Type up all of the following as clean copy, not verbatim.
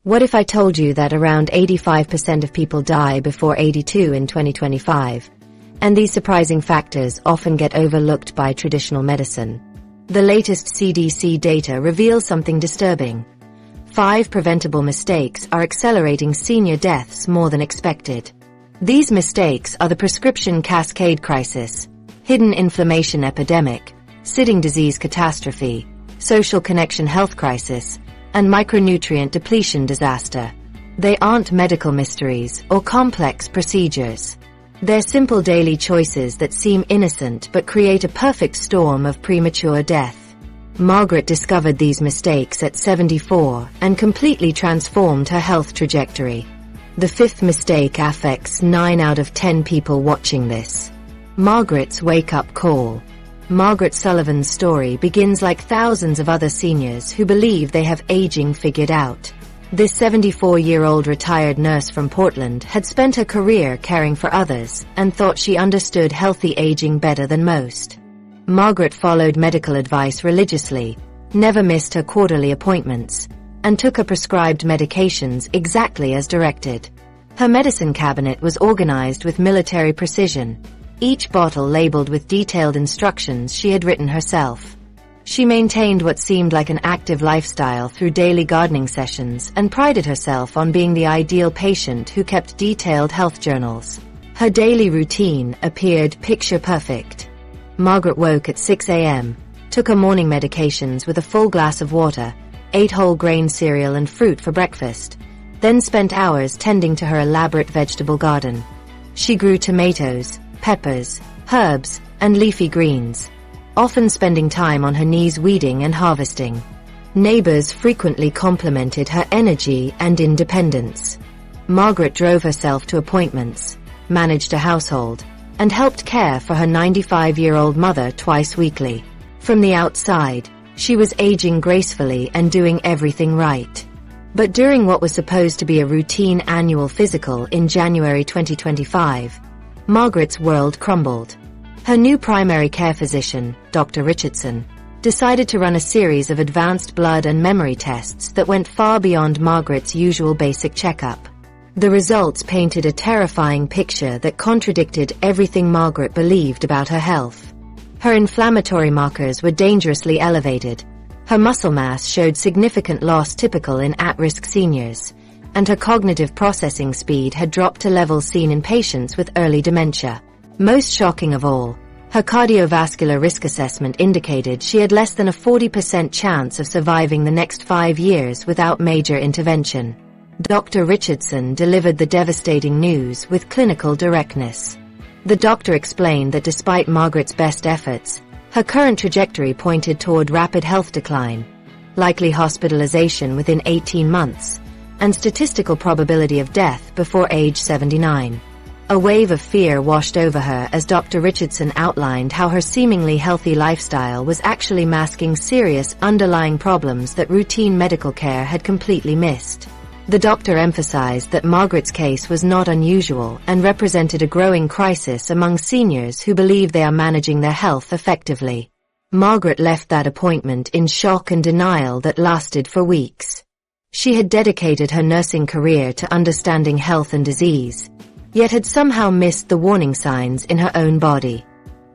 What if I told you that around 85% of people die before 82 in 2025? And these surprising factors often get overlooked by traditional medicine. The latest CDC data reveals something disturbing. 5 preventable mistakes are accelerating senior deaths more than expected. These mistakes are the prescription cascade crisis, hidden inflammation epidemic, sitting disease catastrophe, social connection health crisis, and micronutrient depletion disaster. They aren't medical mysteries or complex procedures. They're simple daily choices that seem innocent but create a perfect storm of premature death. Margaret discovered these mistakes at 74 and completely transformed her health trajectory. The 5th mistake affects 9 out of 10 people watching this. Margaret's wake-up call. Margaret Sullivan's story begins like thousands of other seniors who believe they have aging figured out. This 74-year-old retired nurse from Portland had spent her career caring for others and thought she understood healthy aging better than most. Margaret followed medical advice religiously, never missed her quarterly appointments, and took her prescribed medications exactly as directed. Her medicine cabinet was organized with military precision, each bottle labeled with detailed instructions she had written herself. She maintained what seemed like an active lifestyle through daily gardening sessions and prided herself on being the ideal patient who kept detailed health journals. Her daily routine appeared picture-perfect. Margaret woke at 6 a.m., took her morning medications with a full glass of water, ate whole grain cereal and fruit for breakfast, then spent hours tending to her elaborate vegetable garden. She grew tomatoes, peppers, herbs, and leafy greens, often spending time on her knees weeding and harvesting. Neighbors frequently complimented her energy and independence. Margaret drove herself to appointments, managed a household, and helped care for her 95-year-old mother twice weekly. From the outside, she was aging gracefully and doing everything right. But during what was supposed to be a routine annual physical in January 2025, Margaret's world crumbled. Her new primary care physician, Dr. Richardson, decided to run a series of advanced blood and memory tests that went far beyond Margaret's usual basic checkup. The results painted a terrifying picture that contradicted everything Margaret believed about her health. Her inflammatory markers were dangerously elevated, her muscle mass showed significant loss typical in at-risk seniors, and her cognitive processing speed had dropped to levels seen in patients with early dementia. Most shocking of all, her cardiovascular risk assessment indicated she had less than a 40% chance of surviving the next 5 years without major intervention. Dr. Richardson delivered the devastating news with clinical directness. The doctor explained that despite Margaret's best efforts, her current trajectory pointed toward rapid health decline, likely hospitalization within 18 months, and statistical probability of death before age 79. A wave of fear washed over her as Dr. Richardson outlined how her seemingly healthy lifestyle was actually masking serious underlying problems that routine medical care had completely missed. The doctor emphasized that Margaret's case was not unusual and represented a growing crisis among seniors who believe they are managing their health effectively. Margaret left that appointment in shock and denial that lasted for weeks. She had dedicated her nursing career to understanding health and disease, yet had somehow missed the warning signs in her own body.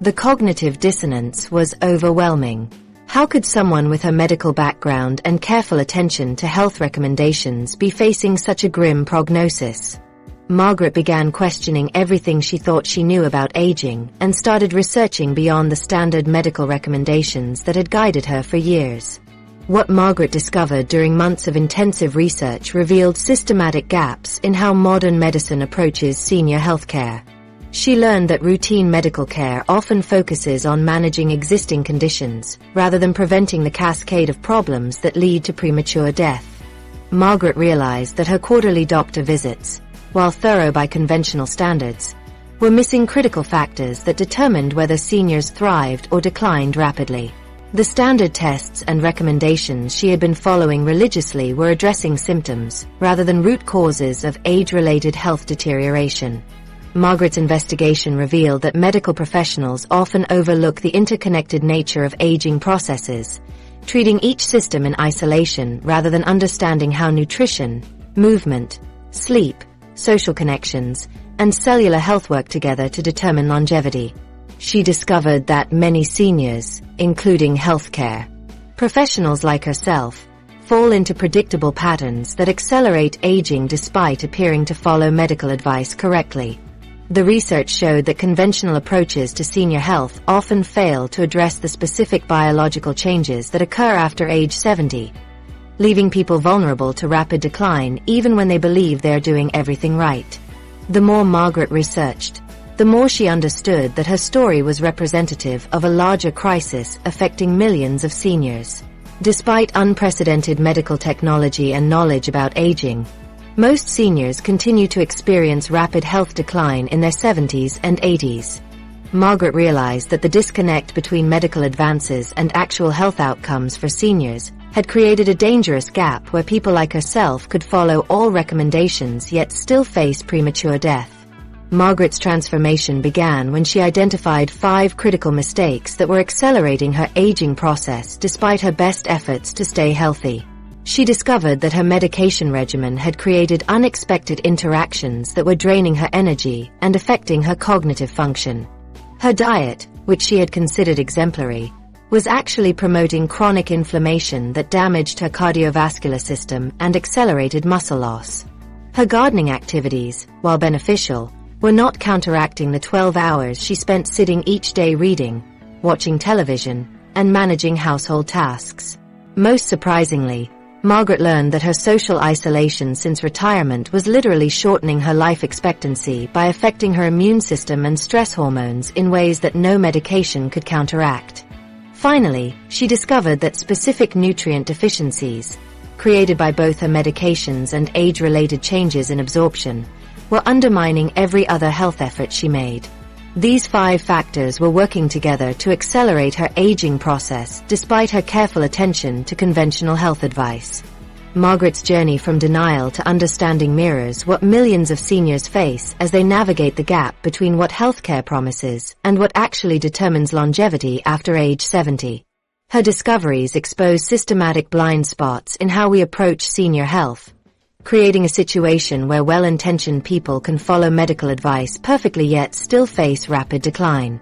The cognitive dissonance was overwhelming. How could someone with her medical background and careful attention to health recommendations be facing such a grim prognosis? Margaret began questioning everything she thought she knew about aging and started researching beyond the standard medical recommendations that had guided her for years. What Margaret discovered during months of intensive research revealed systematic gaps in how modern medicine approaches senior healthcare. She learned that routine medical care often focuses on managing existing conditions, rather than preventing the cascade of problems that lead to premature death. Margaret realized that her quarterly doctor visits, while thorough by conventional standards, were missing critical factors that determined whether seniors thrived or declined rapidly. The standard tests and recommendations she had been following religiously were addressing symptoms, rather than root causes of age-related health deterioration. Margaret's investigation revealed that medical professionals often overlook the interconnected nature of aging processes, treating each system in isolation rather than understanding how nutrition, movement, sleep, social connections, and cellular health work together to determine longevity. She discovered that many seniors, including healthcare professionals like herself, fall into predictable patterns that accelerate aging despite appearing to follow medical advice correctly. The research showed that conventional approaches to senior health often fail to address the specific biological changes that occur after age 70, leaving people vulnerable to rapid decline even when they believe they are doing everything right. The more Margaret researched, the more she understood that her story was representative of a larger crisis affecting millions of seniors. Despite unprecedented medical technology and knowledge about aging, most seniors continue to experience rapid health decline in their 70s and 80s. Margaret realized that the disconnect between medical advances and actual health outcomes for seniors had created a dangerous gap where people like herself could follow all recommendations yet still face premature death. Margaret's transformation began when she identified 5 critical mistakes that were accelerating her aging process despite her best efforts to stay healthy. She discovered that her medication regimen had created unexpected interactions that were draining her energy and affecting her cognitive function. Her diet, which she had considered exemplary, was actually promoting chronic inflammation that damaged her cardiovascular system and accelerated muscle loss. Her gardening activities, while beneficial, were not counteracting the 12 hours she spent sitting each day reading, watching television, and managing household tasks. Most surprisingly, Margaret learned that her social isolation since retirement was literally shortening her life expectancy by affecting her immune system and stress hormones in ways that no medication could counteract. Finally, she discovered that specific nutrient deficiencies, created by both her medications and age-related changes in absorption, were undermining every other health effort she made. These 5 factors were working together to accelerate her aging process despite her careful attention to conventional health advice. Margaret's journey from denial to understanding mirrors what millions of seniors face as they navigate the gap between what healthcare promises and what actually determines longevity after age 70. Her discoveries expose systematic blind spots in how we approach senior health, creating a situation where well-intentioned people can follow medical advice perfectly yet still face rapid decline.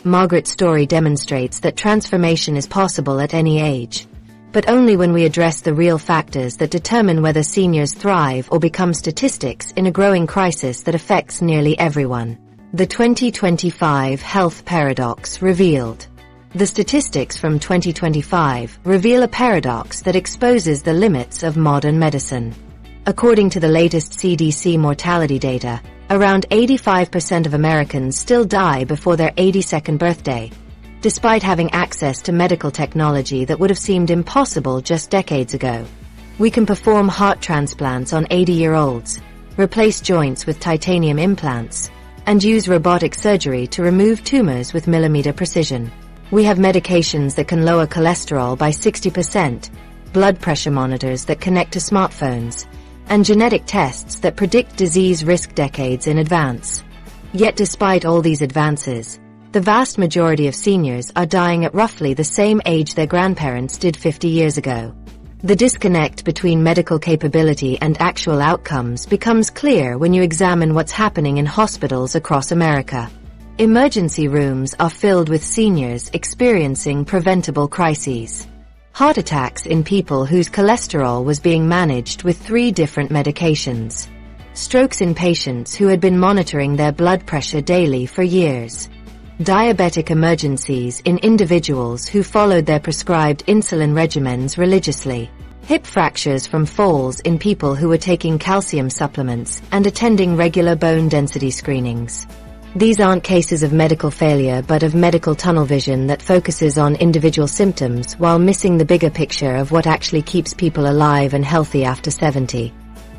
Margaret's story demonstrates that transformation is possible at any age, but only when we address the real factors that determine whether seniors thrive or become statistics in a growing crisis that affects nearly everyone. The 2025 Health Paradox revealed. The statistics from 2025 reveal a paradox that exposes the limits of modern medicine. According to the latest CDC mortality data, around 85% of Americans still die before their 82nd birthday, despite having access to medical technology that would have seemed impossible just decades ago. We can perform heart transplants on 80-year-olds, replace joints with titanium implants, and use robotic surgery to remove tumors with millimeter precision. We have medications that can lower cholesterol by 60%, blood pressure monitors that connect to smartphones, and genetic tests that predict disease risk decades in advance. Yet despite all these advances, the vast majority of seniors are dying at roughly the same age their grandparents did 50 years ago. The disconnect between medical capability and actual outcomes becomes clear when you examine what's happening in hospitals across America. Emergency rooms are filled with seniors experiencing preventable crises. Heart attacks in people whose cholesterol was being managed with 3 different medications. Strokes in patients who had been monitoring their blood pressure daily for years. Diabetic emergencies in individuals who followed their prescribed insulin regimens religiously. Hip fractures from falls in people who were taking calcium supplements and attending regular bone density screenings. These aren't cases of medical failure but of medical tunnel vision that focuses on individual symptoms while missing the bigger picture of what actually keeps people alive and healthy after 70.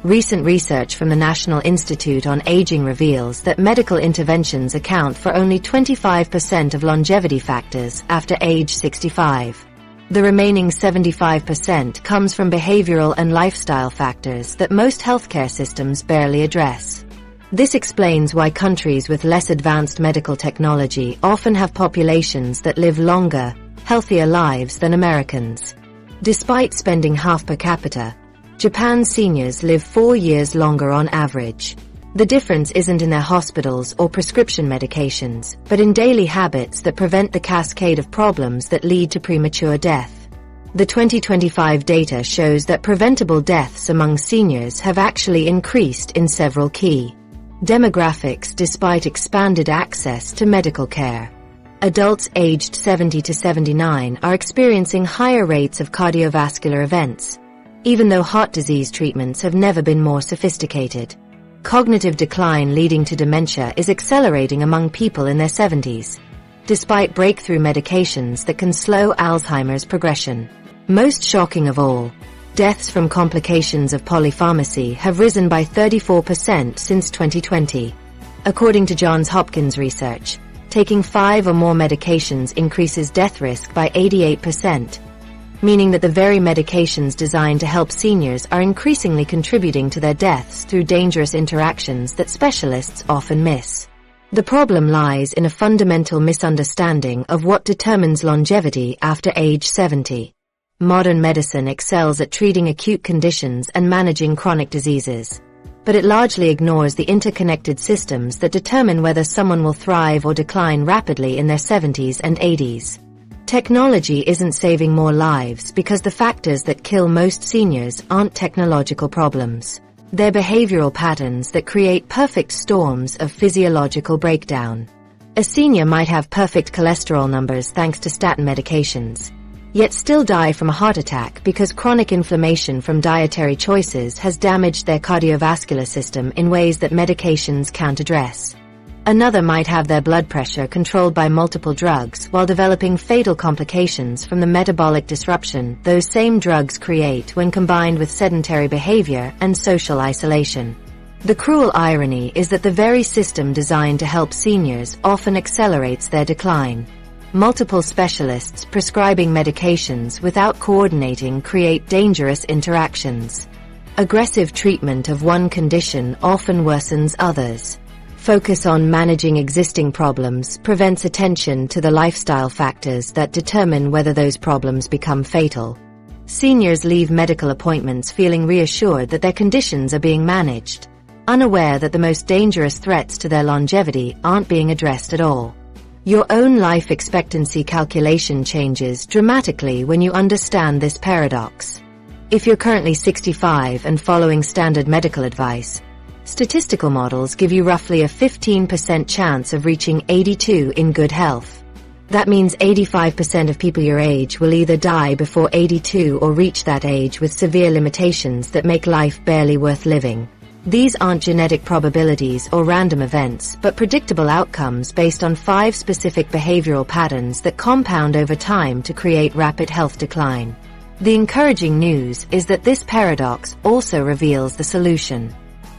Recent research from the National Institute on Aging reveals that medical interventions account for only 25% of longevity factors after age 65. The remaining 75% comes from behavioral and lifestyle factors that most healthcare systems barely address. This explains why countries with less advanced medical technology often have populations that live longer, healthier lives than Americans. Despite spending half per capita, Japan's seniors live 4 years longer on average. The difference isn't in their hospitals or prescription medications, but in daily habits that prevent the cascade of problems that lead to premature death. The 2025 data shows that preventable deaths among seniors have actually increased in several key demographics despite expanded access to medical care. Adults aged 70 to 79 are experiencing higher rates of cardiovascular events, even though heart disease treatments have never been more sophisticated. Cognitive decline leading to dementia is accelerating among people in their 70s, despite breakthrough medications that can slow Alzheimer's progression. Most shocking of all, deaths from complications of polypharmacy have risen by 34% since 2020. According to Johns Hopkins research, taking 5 or more medications increases death risk by 88%. Meaning that the very medications designed to help seniors are increasingly contributing to their deaths through dangerous interactions that specialists often miss. The problem lies in a fundamental misunderstanding of what determines longevity after age 70. Modern medicine excels at treating acute conditions and managing chronic diseases, but it largely ignores the interconnected systems that determine whether someone will thrive or decline rapidly in their 70s and 80s. Technology isn't saving more lives because the factors that kill most seniors aren't technological problems. They're behavioral patterns that create perfect storms of physiological breakdown. A senior might have perfect cholesterol numbers thanks to statin medications, yet still die from a heart attack because chronic inflammation from dietary choices has damaged their cardiovascular system in ways that medications can't address. Another might have their blood pressure controlled by multiple drugs while developing fatal complications from the metabolic disruption those same drugs create when combined with sedentary behavior and social isolation. The cruel irony is that the very system designed to help seniors often accelerates their decline. Multiple specialists prescribing medications without coordinating create dangerous interactions. Aggressive treatment of one condition often worsens others. Focus on managing existing problems prevents attention to the lifestyle factors that determine whether those problems become fatal. Seniors leave medical appointments feeling reassured that their conditions are being managed, unaware that the most dangerous threats to their longevity aren't being addressed at all. Your own life expectancy calculation changes dramatically when you understand this paradox. If you're currently 65 and following standard medical advice, statistical models give you roughly a 15% chance of reaching 82 in good health. That means 85% of people your age will either die before 82 or reach that age with severe limitations that make life barely worth living. These aren't genetic probabilities or random events, but predictable outcomes based on 5 specific behavioral patterns that compound over time to create rapid health decline. The encouraging news is that this paradox also reveals the solution.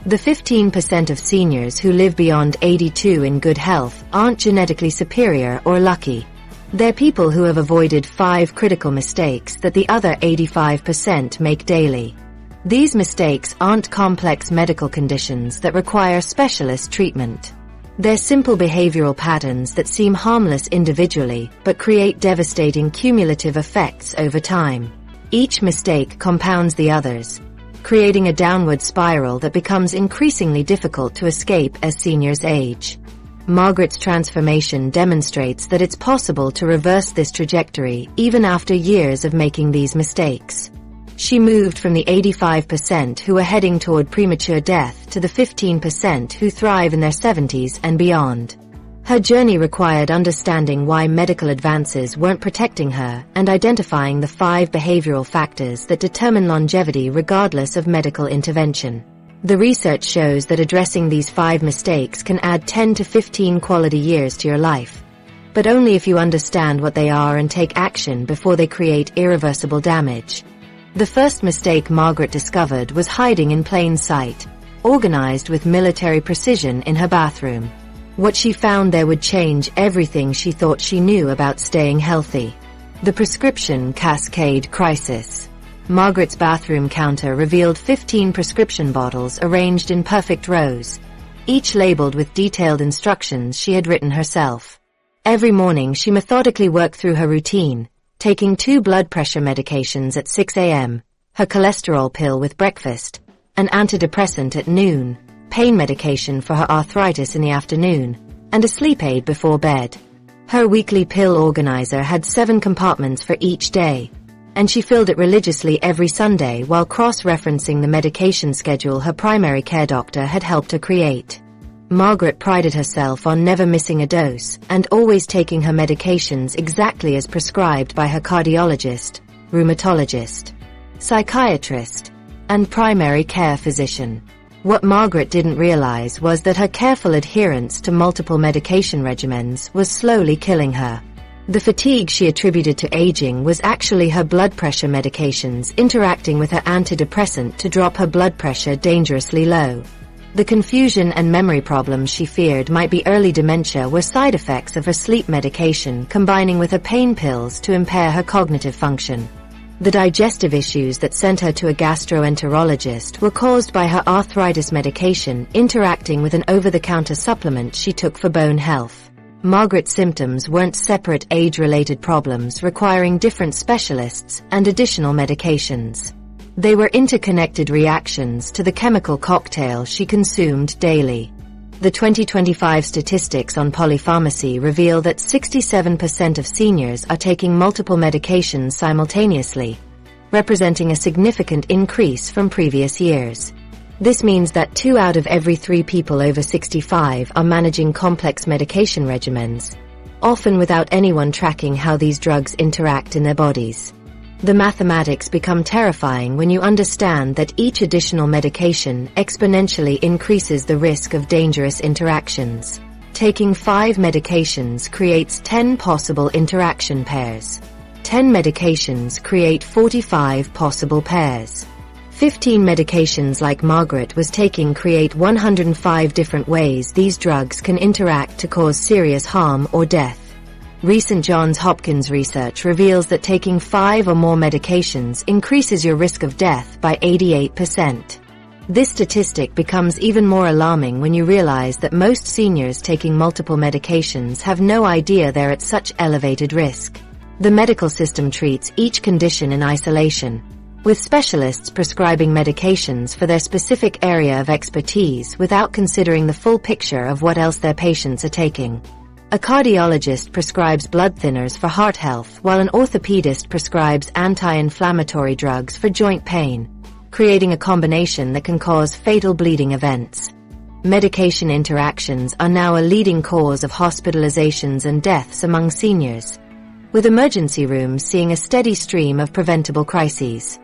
The 15% of seniors who live beyond 82 in good health aren't genetically superior or lucky. They're people who have avoided 5 critical mistakes that the other 85% make daily. These mistakes aren't complex medical conditions that require specialist treatment. They're simple behavioral patterns that seem harmless individually but create devastating cumulative effects over time. Each mistake compounds the others, creating a downward spiral that becomes increasingly difficult to escape as seniors age. Margaret's transformation demonstrates that it's possible to reverse this trajectory even after years of making these mistakes. She moved from the 85% who are heading toward premature death to the 15% who thrive in their 70s and beyond. Her journey required understanding why medical advances weren't protecting her and identifying the 5 behavioral factors that determine longevity regardless of medical intervention. The research shows that addressing these 5 mistakes can add 10 to 15 quality years to your life, but only if you understand what they are and take action before they create irreversible damage. The first mistake Margaret discovered was hiding in plain sight, organized with military precision in her bathroom. What she found there would change everything she thought she knew about staying healthy. The prescription cascade crisis. Margaret's bathroom counter revealed 15 prescription bottles arranged in perfect rows, each labeled with detailed instructions she had written herself. Every morning she methodically worked through her routine, taking 2 blood pressure medications at 6 a.m., her cholesterol pill with breakfast, an antidepressant at noon, pain medication for her arthritis in the afternoon, and a sleep aid before bed. Her weekly pill organizer had 7 compartments for each day, and she filled it religiously every Sunday while cross-referencing the medication schedule her primary care doctor had helped her create. Margaret prided herself on never missing a dose and always taking her medications exactly as prescribed by her cardiologist, rheumatologist, psychiatrist, and primary care physician. What Margaret didn't realize was that her careful adherence to multiple medication regimens was slowly killing her. The fatigue she attributed to aging was actually her blood pressure medications interacting with her antidepressant to drop her blood pressure dangerously low. The confusion and memory problems she feared might be early dementia were side effects of her sleep medication combining with her pain pills to impair her cognitive function. The digestive issues that sent her to a gastroenterologist were caused by her arthritis medication interacting with an over-the-counter supplement she took for bone health. Margaret's symptoms weren't separate age-related problems requiring different specialists and additional medications. They were interconnected reactions to the chemical cocktail she consumed daily. The 2025 statistics on polypharmacy reveal that 67% of seniors are taking multiple medications simultaneously, representing a significant increase from previous years. This means that 2 out of every 3 people over 65 are managing complex medication regimens, often without anyone tracking how these drugs interact in their bodies. The mathematics become terrifying when you understand that each additional medication exponentially increases the risk of dangerous interactions. Taking 5 medications creates 10 possible interaction pairs. 10 medications create 45 possible pairs. 15 medications like Margaret was taking create 105 different ways these drugs can interact to cause serious harm or death. Recent Johns Hopkins research reveals that taking 5 or more medications increases your risk of death by 88%. This statistic becomes even more alarming when you realize that most seniors taking multiple medications have no idea they're at such elevated risk. The medical system treats each condition in isolation, with specialists prescribing medications for their specific area of expertise without considering the full picture of what else their patients are taking. A cardiologist prescribes blood thinners for heart health while an orthopedist prescribes anti-inflammatory drugs for joint pain, creating a combination that can cause fatal bleeding events. Medication interactions are now a leading cause of hospitalizations and deaths among seniors, with emergency rooms seeing a steady stream of preventable crises.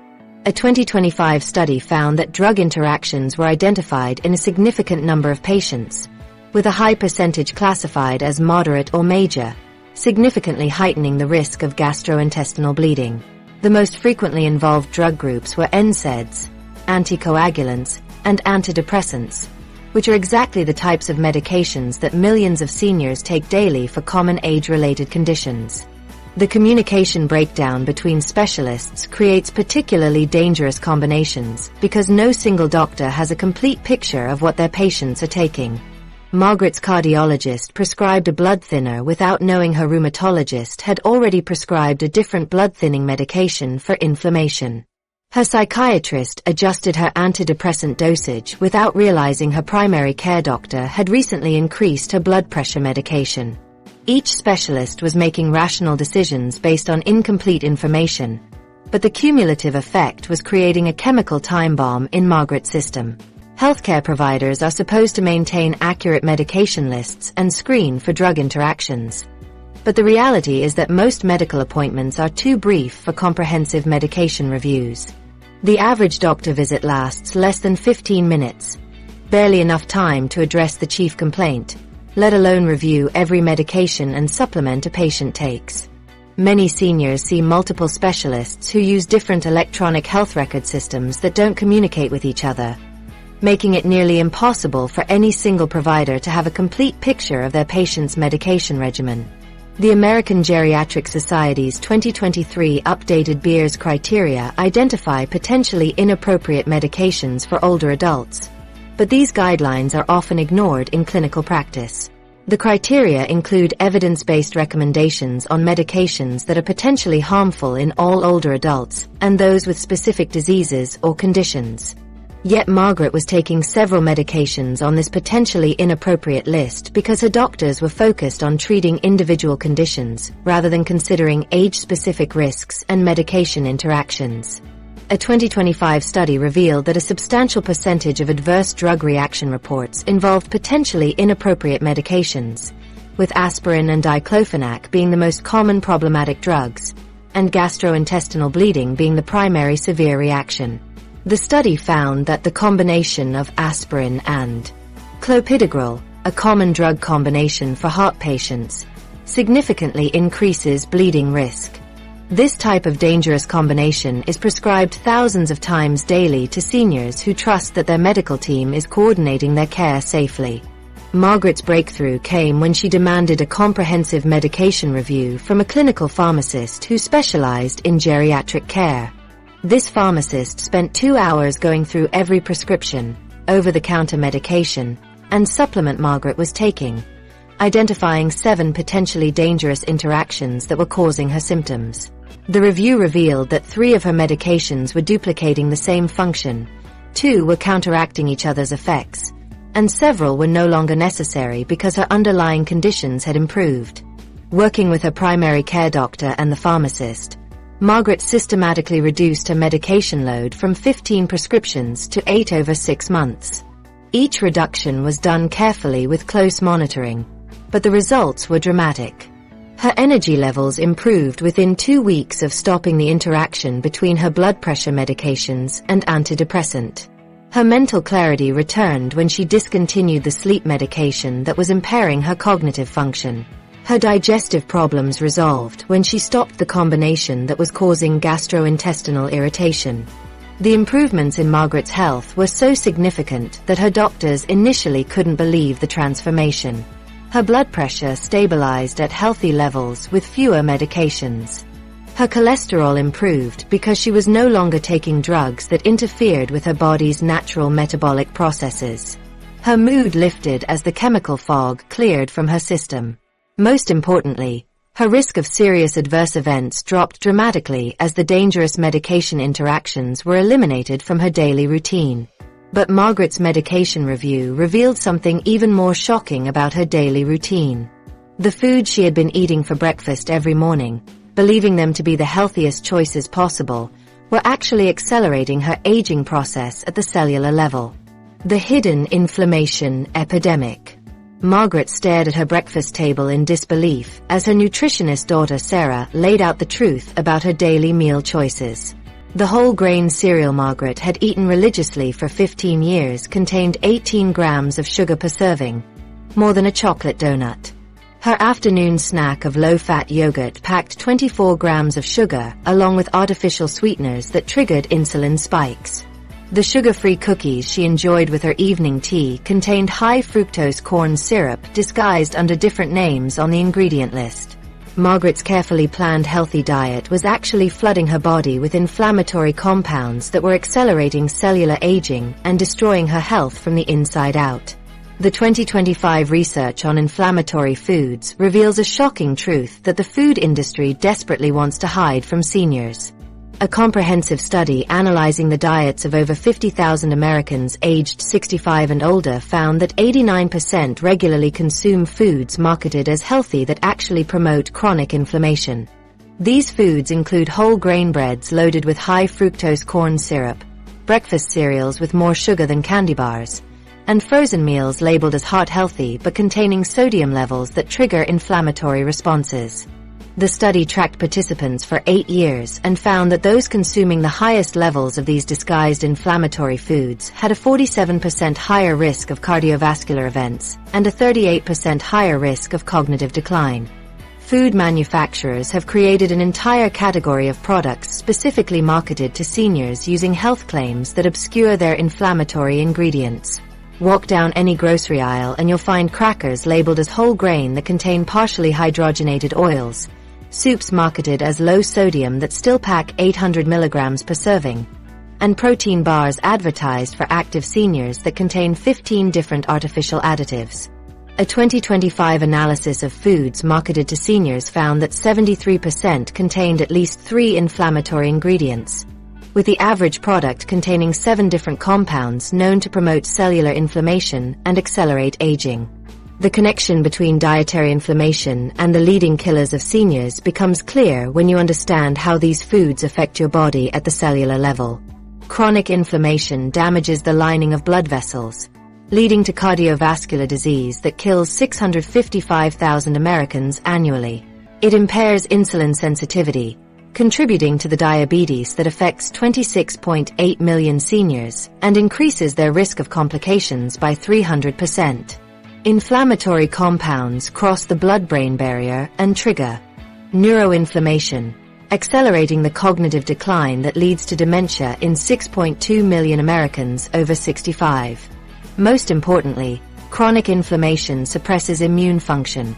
A 2025 study found that drug interactions were identified in a significant number of patients, with a high percentage classified as moderate or major, significantly heightening the risk of gastrointestinal bleeding. The most frequently involved drug groups were NSAIDs, anticoagulants, and antidepressants, which are exactly the types of medications that millions of seniors take daily for common age-related conditions. The communication breakdown between specialists creates particularly dangerous combinations because no single doctor has a complete picture of what their patients are taking. Margaret's cardiologist prescribed a blood thinner without knowing her rheumatologist had already prescribed a different blood-thinning medication for inflammation. Her psychiatrist adjusted her antidepressant dosage without realizing her primary care doctor had recently increased her blood pressure medication. Each specialist was making rational decisions based on incomplete information, but the cumulative effect was creating a chemical time bomb in Margaret's system. Healthcare providers are supposed to maintain accurate medication lists and screen for drug interactions. But the reality is that most medical appointments are too brief for comprehensive medication reviews. The average doctor visit lasts less than 15 minutes, barely enough time to address the chief complaint, let alone review every medication and supplement a patient takes. Many seniors see multiple specialists who use different electronic health record systems that don't communicate with each other, making it nearly impossible for any single provider to have a complete picture of their patient's medication regimen. The American Geriatric Society's 2023 updated Beers criteria identify potentially inappropriate medications for older adults, but these guidelines are often ignored in clinical practice. The criteria include evidence-based recommendations on medications that are potentially harmful in all older adults and those with specific diseases or conditions. Yet Margaret was taking several medications on this potentially inappropriate list because her doctors were focused on treating individual conditions rather than considering age-specific risks and medication interactions. A 2025 study revealed that a substantial percentage of adverse drug reaction reports involved potentially inappropriate medications, with aspirin and diclofenac being the most common problematic drugs, and gastrointestinal bleeding being the primary severe reaction. The study found that the combination of aspirin and clopidogrel, a common drug combination for heart patients, significantly increases bleeding risk. This type of dangerous combination is prescribed thousands of times daily to seniors who trust that their medical team is coordinating their care safely. Margaret's breakthrough came when she demanded a comprehensive medication review from a clinical pharmacist who specialized in geriatric care. This pharmacist spent 2 hours going through every prescription, over-the-counter medication, and supplement Margaret was taking, identifying 7 potentially dangerous interactions that were causing her symptoms. The review revealed that 3 of her medications were duplicating the same function, 2 were counteracting each other's effects, and several were no longer necessary because her underlying conditions had improved. Working with her primary care doctor and the pharmacist, Margaret systematically reduced her medication load from 15 prescriptions to 8 over 6 months. Each reduction was done carefully with close monitoring, but the results were dramatic. Her energy levels improved within 2 weeks of stopping the interaction between her blood pressure medications and antidepressant. Her mental clarity returned when she discontinued the sleep medication that was impairing her cognitive function. Her digestive problems resolved when she stopped the combination that was causing gastrointestinal irritation. The improvements in Margaret's health were so significant that her doctors initially couldn't believe the transformation. Her blood pressure stabilized at healthy levels with fewer medications. Her cholesterol improved because she was no longer taking drugs that interfered with her body's natural metabolic processes. Her mood lifted as the chemical fog cleared from her system. Most importantly, her risk of serious adverse events dropped dramatically as the dangerous medication interactions were eliminated from her daily routine. But Margaret's medication review revealed something even more shocking about her daily routine. The foods she had been eating for breakfast every morning, believing them to be the healthiest choices possible, were actually accelerating her aging process at the cellular level. The hidden inflammation epidemic. Margaret stared at her breakfast table in disbelief as her nutritionist daughter Sarah laid out the truth about her daily meal choices. The whole-grain cereal Margaret had eaten religiously for 15 years contained 18 grams of sugar per serving, more than a chocolate donut. Her afternoon snack of low-fat yogurt packed 24 grams of sugar, along with artificial sweeteners that triggered insulin spikes. The sugar-free cookies she enjoyed with her evening tea contained high-fructose corn syrup disguised under different names on the ingredient list. Margaret's carefully planned healthy diet was actually flooding her body with inflammatory compounds that were accelerating cellular aging and destroying her health from the inside out. The 2025 research on inflammatory foods reveals a shocking truth that the food industry desperately wants to hide from seniors. A comprehensive study analyzing the diets of over 50,000 Americans aged 65 and older found that 89% regularly consume foods marketed as healthy that actually promote chronic inflammation. These foods include whole grain breads loaded with high fructose corn syrup, breakfast cereals with more sugar than candy bars, and frozen meals labeled as heart healthy but containing sodium levels that trigger inflammatory responses. The study tracked participants for 8 years and found that those consuming the highest levels of these disguised inflammatory foods had a 47% higher risk of cardiovascular events and a 38% higher risk of cognitive decline. Food manufacturers have created an entire category of products specifically marketed to seniors using health claims that obscure their inflammatory ingredients. Walk down any grocery aisle and you'll find crackers labeled as whole grain that contain partially hydrogenated oils, soups marketed as low sodium that still pack 800 milligrams per serving, and protein bars advertised for active seniors that contain 15 different artificial additives. A 2025 analysis of foods marketed to seniors found that 73% contained at least 3 inflammatory ingredients, with the average product containing 7 different compounds known to promote cellular inflammation and accelerate aging. The connection between dietary inflammation and the leading killers of seniors becomes clear when you understand how these foods affect your body at the cellular level. Chronic inflammation damages the lining of blood vessels, leading to cardiovascular disease that kills 655,000 Americans annually. It impairs insulin sensitivity, contributing to the diabetes that affects 26.8 million seniors and increases their risk of complications by 300%. Inflammatory compounds cross the blood-brain barrier and trigger neuroinflammation, accelerating the cognitive decline that leads to dementia in 6.2 million Americans over 65. Most importantly, chronic inflammation suppresses immune function,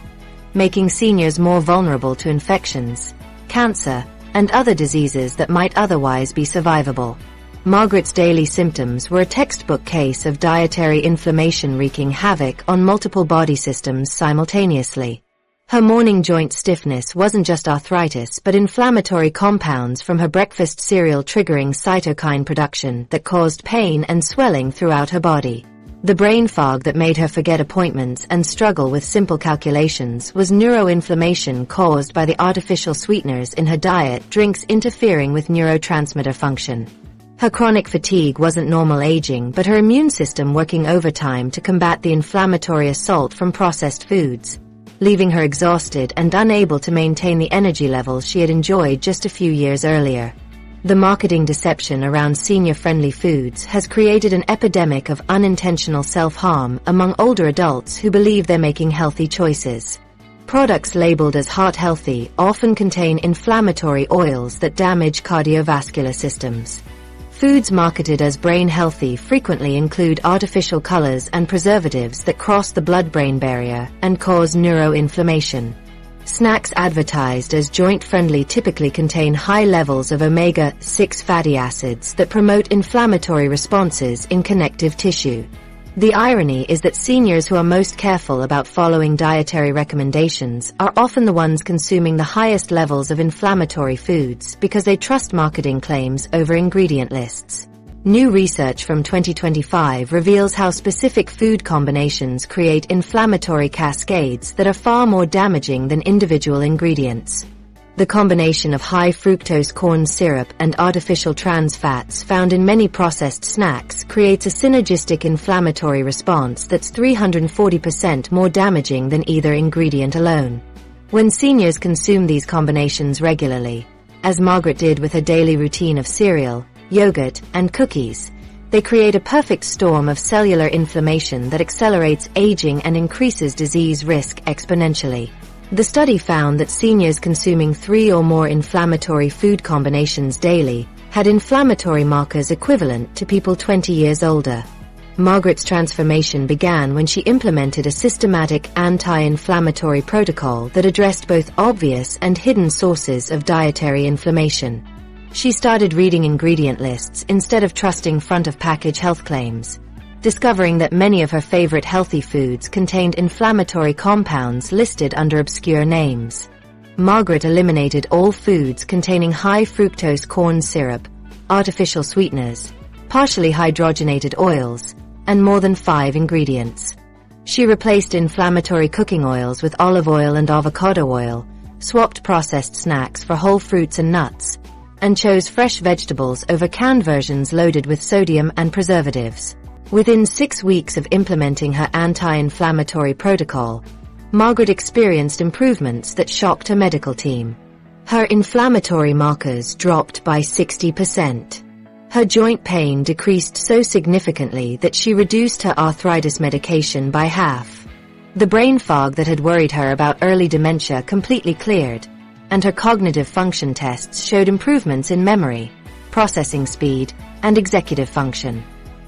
making seniors more vulnerable to infections, cancer, and other diseases that might otherwise be survivable. Margaret's daily symptoms were a textbook case of dietary inflammation wreaking havoc on multiple body systems simultaneously. Her morning joint stiffness wasn't just arthritis but inflammatory compounds from her breakfast cereal triggering cytokine production that caused pain and swelling throughout her body. The brain fog that made her forget appointments and struggle with simple calculations was neuroinflammation caused by the artificial sweeteners in her diet drinks interfering with neurotransmitter function. Her chronic fatigue wasn't normal aging but her immune system working overtime to combat the inflammatory assault from processed foods, leaving her exhausted and unable to maintain the energy levels she had enjoyed just a few years earlier. The marketing deception around senior-friendly foods has created an epidemic of unintentional self-harm among older adults who believe they're making healthy choices. Products labeled as heart-healthy often contain inflammatory oils that damage cardiovascular systems. Foods marketed as brain-healthy frequently include artificial colors and preservatives that cross the blood-brain barrier and cause neuroinflammation. Snacks advertised as joint-friendly typically contain high levels of omega-6 fatty acids that promote inflammatory responses in connective tissue. The irony is that seniors who are most careful about following dietary recommendations are often the ones consuming the highest levels of inflammatory foods because they trust marketing claims over ingredient lists. New research from 2025 reveals how specific food combinations create inflammatory cascades that are far more damaging than individual ingredients. The combination of high fructose corn syrup and artificial trans fats found in many processed snacks creates a synergistic inflammatory response that's 340% more damaging than either ingredient alone. When seniors consume these combinations regularly, as Margaret did with her daily routine of cereal, yogurt, and cookies, they create a perfect storm of cellular inflammation that accelerates aging and increases disease risk exponentially. The study found that seniors consuming 3 or more inflammatory food combinations daily had inflammatory markers equivalent to people 20 years older. Margaret's transformation began when she implemented a systematic anti-inflammatory protocol that addressed both obvious and hidden sources of dietary inflammation. She started reading ingredient lists instead of trusting front-of-package health claims, discovering that many of her favorite healthy foods contained inflammatory compounds listed under obscure names. Margaret eliminated all foods containing high fructose corn syrup, artificial sweeteners, partially hydrogenated oils, and more than 5 ingredients. She replaced inflammatory cooking oils with olive oil and avocado oil, swapped processed snacks for whole fruits and nuts, and chose fresh vegetables over canned versions loaded with sodium and preservatives. Within 6 weeks of implementing her anti-inflammatory protocol, Margaret experienced improvements that shocked her medical team. Her inflammatory markers dropped by 60%. Her joint pain decreased so significantly that she reduced her arthritis medication by half. The brain fog that had worried her about early dementia completely cleared, and her cognitive function tests showed improvements in memory, processing speed, and executive function.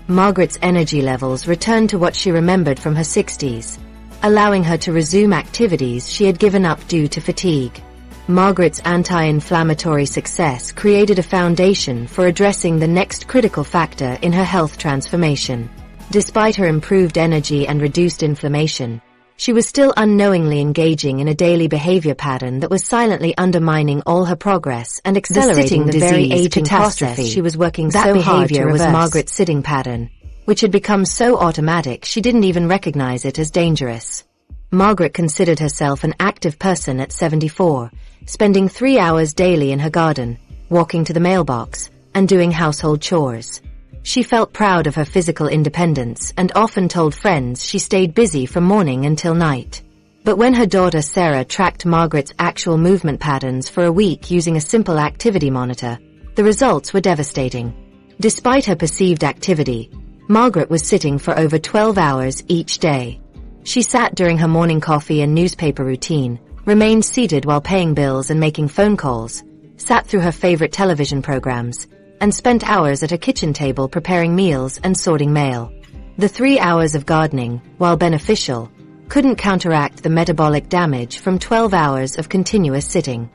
Margaret's energy levels returned to what she remembered from her 60s, allowing her to resume activities she had given up due to fatigue. Margaret's anti-inflammatory success created a foundation for addressing the next critical factor in her health transformation. Despite her improved energy and reduced inflammation, She was still unknowingly engaging in a daily behavior pattern that was silently undermining all her progress and accelerating the very aging process she was working so hard to reverse. That behavior was Margaret's sitting pattern, which had become so automatic she didn't even recognize it as dangerous. Margaret considered herself an active person at 74, spending 3 hours daily in her garden, walking to the mailbox, and doing household chores. She felt proud of her physical independence and often told friends she stayed busy from morning until night. But when her daughter Sarah tracked Margaret's actual movement patterns for a week using a simple activity monitor, the results were devastating. Despite her perceived activity, Margaret was sitting for over 12 hours each day. She sat during her morning coffee and newspaper routine, remained seated while paying bills and making phone calls, sat through her favorite television programs, and spent hours at her kitchen table preparing meals and sorting mail. The 3 hours of gardening, while beneficial, couldn't counteract the metabolic damage from 12 hours of continuous sitting.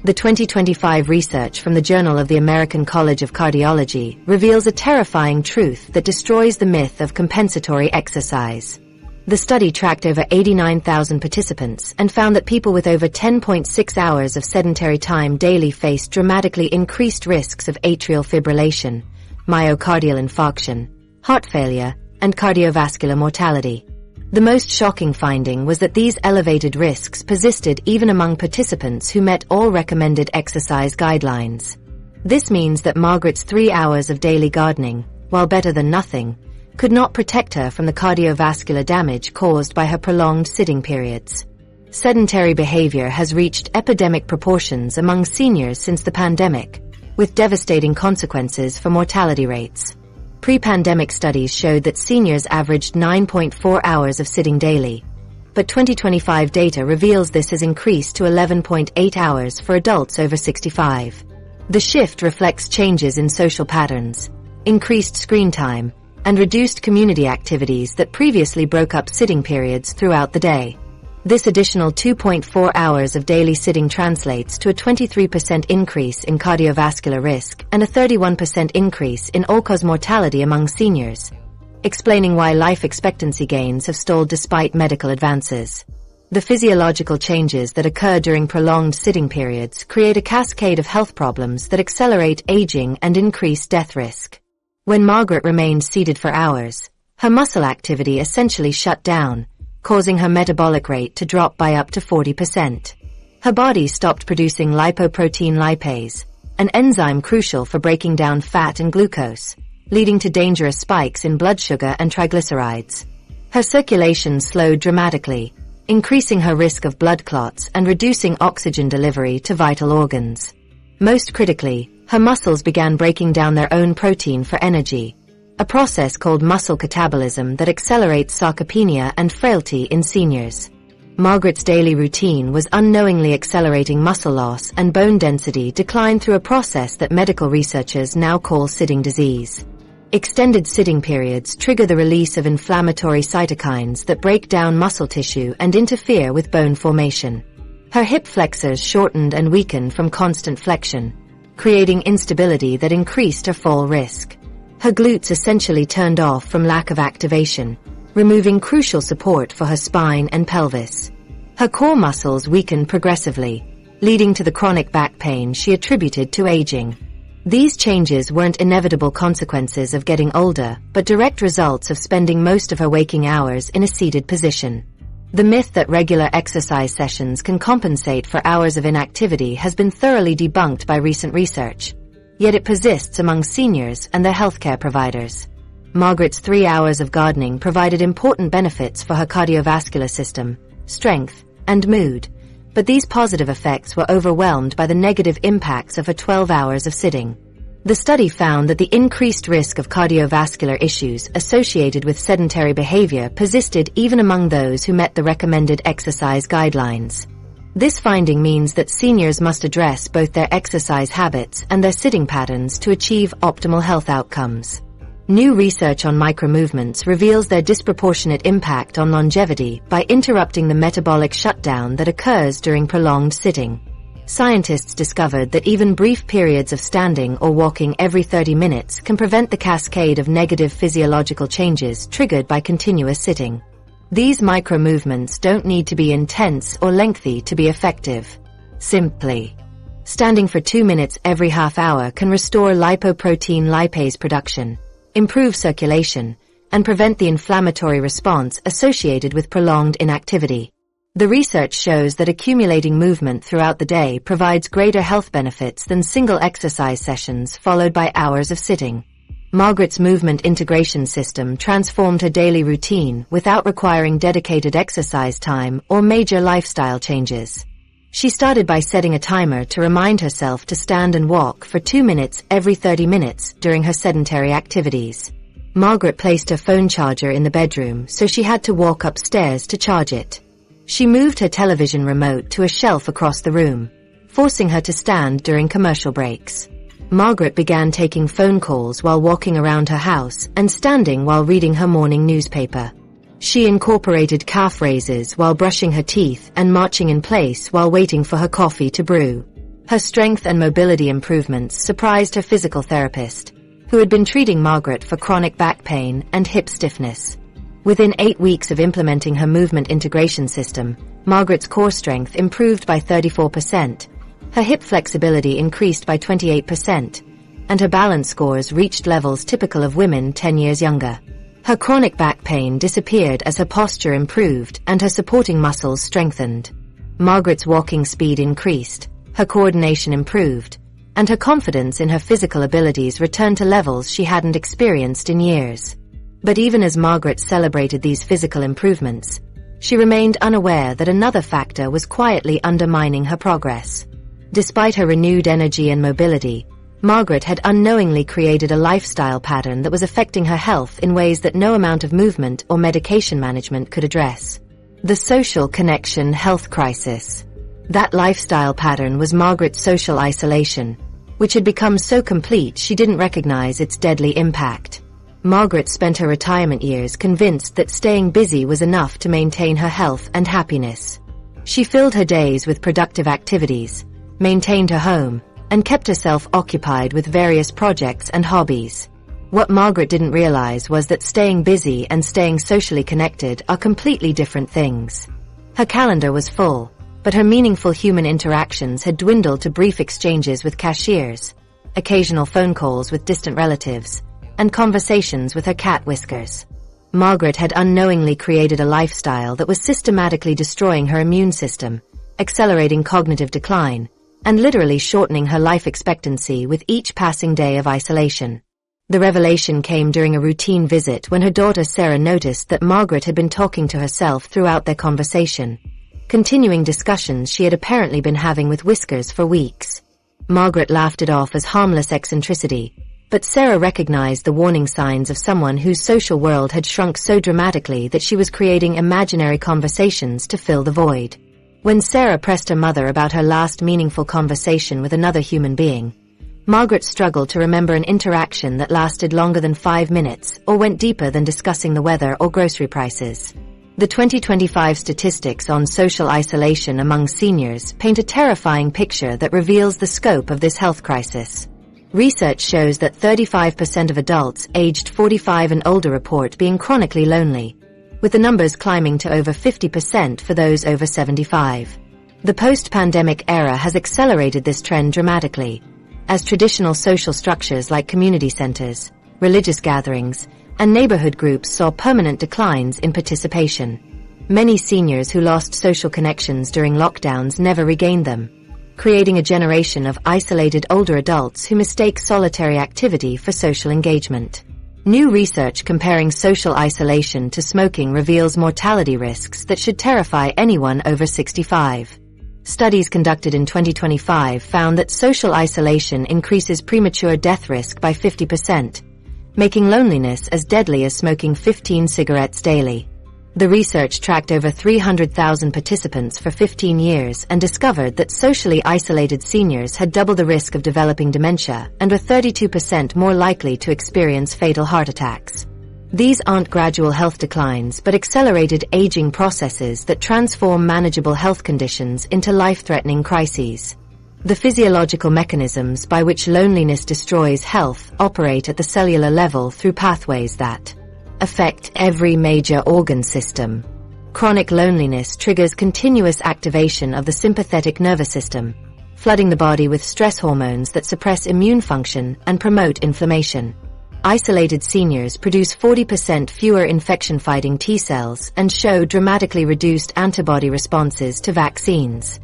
The 2025 research from the Journal of the American College of Cardiology reveals a terrifying truth that destroys the myth of compensatory exercise. The study tracked over 89,000 participants and found that people with over 10.6 hours of sedentary time daily faced dramatically increased risks of atrial fibrillation, myocardial infarction, heart failure, and cardiovascular mortality. The most shocking finding was that these elevated risks persisted even among participants who met all recommended exercise guidelines. This means that Margaret's 3 hours of daily gardening, while better than nothing, could not protect her from the cardiovascular damage caused by her prolonged sitting periods. Sedentary behavior has reached epidemic proportions among seniors since the pandemic, with devastating consequences for mortality rates. Pre-pandemic studies showed that seniors averaged 9.4 hours of sitting daily, but 2025 data reveals this has increased to 11.8 hours for adults over 65. The shift reflects changes in social patterns, increased screen time, and reduced community activities that previously broke up sitting periods throughout the day. This additional 2.4 hours of daily sitting translates to a 23% increase in cardiovascular risk and a 31% increase in all-cause mortality among seniors, explaining why life expectancy gains have stalled despite medical advances. The physiological changes that occur during prolonged sitting periods create a cascade of health problems that accelerate aging and increase death risk. When Margaret remained seated for hours, her muscle activity essentially shut down, causing her metabolic rate to drop by up to 40%. Her body stopped producing lipoprotein lipase, an enzyme crucial for breaking down fat and glucose, leading to dangerous spikes in blood sugar and triglycerides. Her circulation slowed dramatically, increasing her risk of blood clots and reducing oxygen delivery to vital organs. Most critically, her muscles began breaking down their own protein for energy, a process called muscle catabolism that accelerates sarcopenia and frailty in seniors. Margaret's daily routine was unknowingly accelerating muscle loss and bone density decline through a process that medical researchers now call sitting disease. Extended sitting periods trigger the release of inflammatory cytokines that break down muscle tissue and interfere with bone formation. Her hip flexors shortened and weakened from constant flexion, creating instability that increased her fall risk. Her glutes essentially turned off from lack of activation, removing crucial support for her spine and pelvis. Her core muscles weakened progressively, leading to the chronic back pain she attributed to aging. These changes weren't inevitable consequences of getting older, but direct results of spending most of her waking hours in a seated position. The myth that regular exercise sessions can compensate for hours of inactivity has been thoroughly debunked by recent research, yet it persists among seniors and their healthcare providers. Margaret's 3 hours of gardening provided important benefits for her cardiovascular system, strength, and mood, but these positive effects were overwhelmed by the negative impacts of her 12 hours of sitting. The study found that the increased risk of cardiovascular issues associated with sedentary behavior persisted even among those who met the recommended exercise guidelines. This finding means that seniors must address both their exercise habits and their sitting patterns to achieve optimal health outcomes. New research on micromovements reveals their disproportionate impact on longevity by interrupting the metabolic shutdown that occurs during prolonged sitting. Scientists discovered that even brief periods of standing or walking every 30 minutes can prevent the cascade of negative physiological changes triggered by continuous sitting. These micro-movements don't need to be intense or lengthy to be effective. Simply standing for 2 minutes every half hour can restore lipoprotein lipase production, improve circulation, and prevent the inflammatory response associated with prolonged inactivity. The research shows that accumulating movement throughout the day provides greater health benefits than single exercise sessions followed by hours of sitting. Margaret's movement integration system transformed her daily routine without requiring dedicated exercise time or major lifestyle changes. She started by setting a timer to remind herself to stand and walk for 2 minutes every 30 minutes during her sedentary activities. Margaret placed her phone charger in the bedroom, so she had to walk upstairs to charge it. She moved her television remote to a shelf across the room, forcing her to stand during commercial breaks. Margaret began taking phone calls while walking around her house and standing while reading her morning newspaper. She incorporated calf raises while brushing her teeth and marching in place while waiting for her coffee to brew. Her strength and mobility improvements surprised her physical therapist, who had been treating Margaret for chronic back pain and hip stiffness. Within 8 weeks of implementing her movement integration system, Margaret's core strength improved by 34%. Her hip flexibility increased by 28%, and her balance scores reached levels typical of women 10 years younger. Her chronic back pain disappeared as her posture improved and her supporting muscles strengthened. Margaret's walking speed increased, her coordination improved, and her confidence in her physical abilities returned to levels she hadn't experienced in years. But even as Margaret celebrated these physical improvements, she remained unaware that another factor was quietly undermining her progress. Despite her renewed energy and mobility, Margaret had unknowingly created a lifestyle pattern that was affecting her health in ways that no amount of movement or medication management could address. The social connection health crisis. That lifestyle pattern was Margaret's social isolation, which had become so complete she didn't recognize its deadly impact. Margaret spent her retirement years convinced that staying busy was enough to maintain her health and happiness. She filled her days with productive activities, maintained her home, and kept herself occupied with various projects and hobbies. What Margaret didn't realize was that staying busy and staying socially connected are completely different things. Her calendar was full, but her meaningful human interactions had dwindled to brief exchanges with cashiers, occasional phone calls with distant relatives, and conversations with her cat Whiskers. Margaret had unknowingly created a lifestyle that was systematically destroying her immune system, accelerating cognitive decline, and literally shortening her life expectancy with each passing day of isolation. The revelation came during a routine visit when her daughter Sarah noticed that Margaret had been talking to herself throughout their conversation, continuing discussions she had apparently been having with Whiskers for weeks. Margaret laughed it off as harmless eccentricity, but Sarah recognized the warning signs of someone whose social world had shrunk so dramatically that she was creating imaginary conversations to fill the void. When Sarah pressed her mother about her last meaningful conversation with another human being, Margaret struggled to remember an interaction that lasted longer than 5 minutes or went deeper than discussing the weather or grocery prices. The 2025 statistics on social isolation among seniors paint a terrifying picture that reveals the scope of this health crisis. Research shows that 35% of adults aged 45 and older report being chronically lonely, with the numbers climbing to over 50% for those over 75. The post-pandemic era has accelerated this trend dramatically, as traditional social structures like community centers, religious gatherings, and neighborhood groups saw permanent declines in participation. Many seniors who lost social connections during lockdowns never regained them, creating a generation of isolated older adults who mistake solitary activity for social engagement. New research comparing social isolation to smoking reveals mortality risks that should terrify anyone over 65. Studies conducted in 2025 found that social isolation increases premature death risk by 50%, making loneliness as deadly as smoking 15 cigarettes daily. The research tracked over 300,000 participants for 15 years and discovered that socially isolated seniors had double the risk of developing dementia and were 32% more likely to experience fatal heart attacks. These aren't gradual health declines but accelerated aging processes that transform manageable health conditions into life-threatening crises. The physiological mechanisms by which loneliness destroys health operate at the cellular level through pathways that affect every major organ system. Chronic loneliness triggers continuous activation of the sympathetic nervous system, flooding the body with stress hormones that suppress immune function and promote inflammation. Isolated seniors produce 40% fewer infection-fighting T cells and show dramatically reduced antibody responses to vaccines.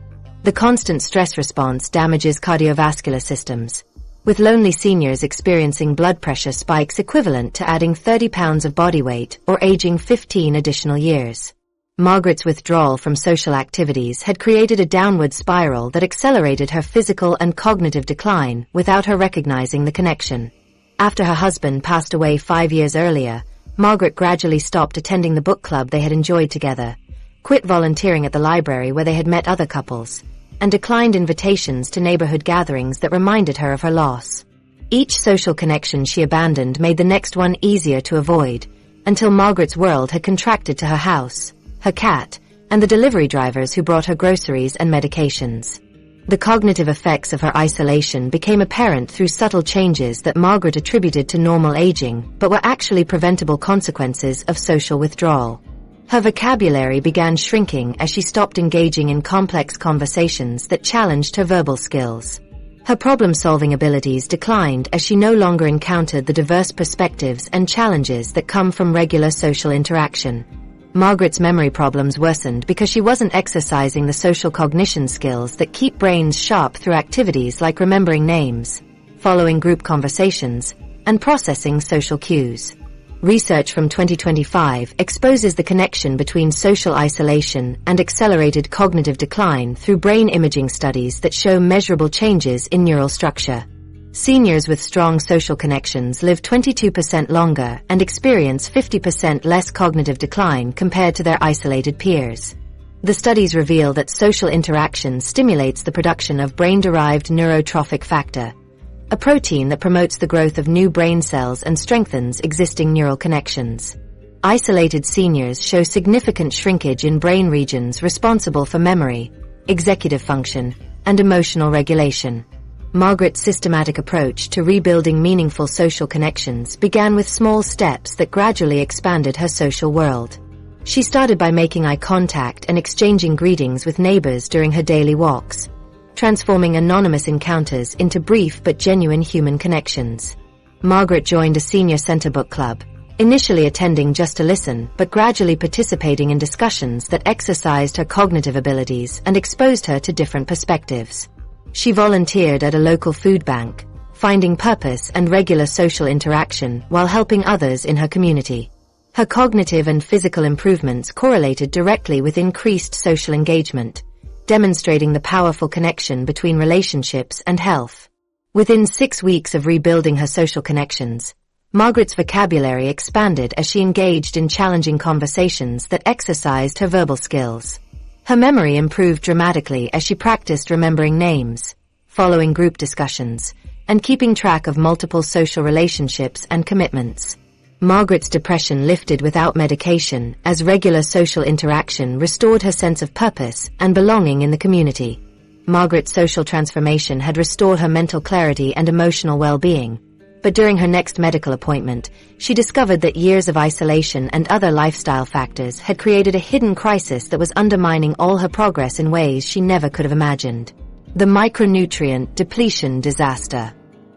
The constant stress response damages cardiovascular systems, with lonely seniors experiencing blood pressure spikes equivalent to adding 30 pounds of body weight or aging 15 additional years. Margaret's withdrawal from social activities had created a downward spiral that accelerated her physical and cognitive decline without her recognizing the connection. After her husband passed away 5 years earlier, Margaret gradually stopped attending the book club they had enjoyed together, quit volunteering at the library where they had met other couples, and declined invitations to neighborhood gatherings that reminded her of her loss. Each social connection she abandoned made the next one easier to avoid, until Margaret's world had contracted to her house, her cat, and the delivery drivers who brought her groceries and medications. The cognitive effects of her isolation became apparent through subtle changes that Margaret attributed to normal aging, but were actually preventable consequences of social withdrawal. Her vocabulary began shrinking as she stopped engaging in complex conversations that challenged her verbal skills. Her problem-solving abilities declined as she no longer encountered the diverse perspectives and challenges that come from regular social interaction. Margaret's memory problems worsened because she wasn't exercising the social cognition skills that keep brains sharp through activities like remembering names, following group conversations, and processing social cues. Research from 2025 exposes the connection between social isolation and accelerated cognitive decline through brain imaging studies that show measurable changes in neural structure. Seniors with strong social connections live 22% longer and experience 50% less cognitive decline compared to their isolated peers. The studies reveal that social interaction stimulates the production of brain-derived neurotrophic factor, a protein that promotes the growth of new brain cells and strengthens existing neural connections. Isolated seniors show significant shrinkage in brain regions responsible for memory, executive function, and emotional regulation. Margaret's systematic approach to rebuilding meaningful social connections began with small steps that gradually expanded her social world. She started by making eye contact and exchanging greetings with neighbors during her daily walks, transforming anonymous encounters into brief but genuine human connections. Margaret joined a senior center book club, initially attending just to listen, but gradually participating in discussions that exercised her cognitive abilities and exposed her to different perspectives. She volunteered at a local food bank, finding purpose and regular social interaction while helping others in her community. Her cognitive and physical improvements correlated directly with increased social engagement, demonstrating the powerful connection between relationships and health. Within 6 weeks of rebuilding her social connections, Margaret's vocabulary expanded as she engaged in challenging conversations that exercised her verbal skills. Her memory improved dramatically as she practiced remembering names, following group discussions, and keeping track of multiple social relationships and commitments. Margaret's depression lifted without medication as regular social interaction restored her sense of purpose and belonging in the community. Margaret's social transformation had restored her mental clarity and emotional well-being, but during her next medical appointment, she discovered that years of isolation and other lifestyle factors had created a hidden crisis that was undermining all her progress in ways she never could have imagined. The micronutrient depletion disaster.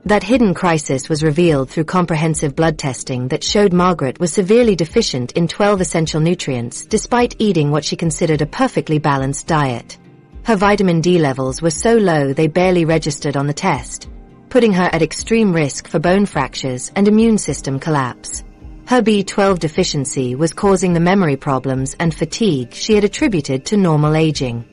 That hidden crisis was revealed through comprehensive blood testing that showed Margaret was severely deficient in 12 essential nutrients despite eating what she considered a perfectly balanced diet. Her vitamin D levels were so low they barely registered on the test, putting her at extreme risk for bone fractures and immune system collapse. Her B12 deficiency was causing the memory problems and fatigue she had attributed to normal aging.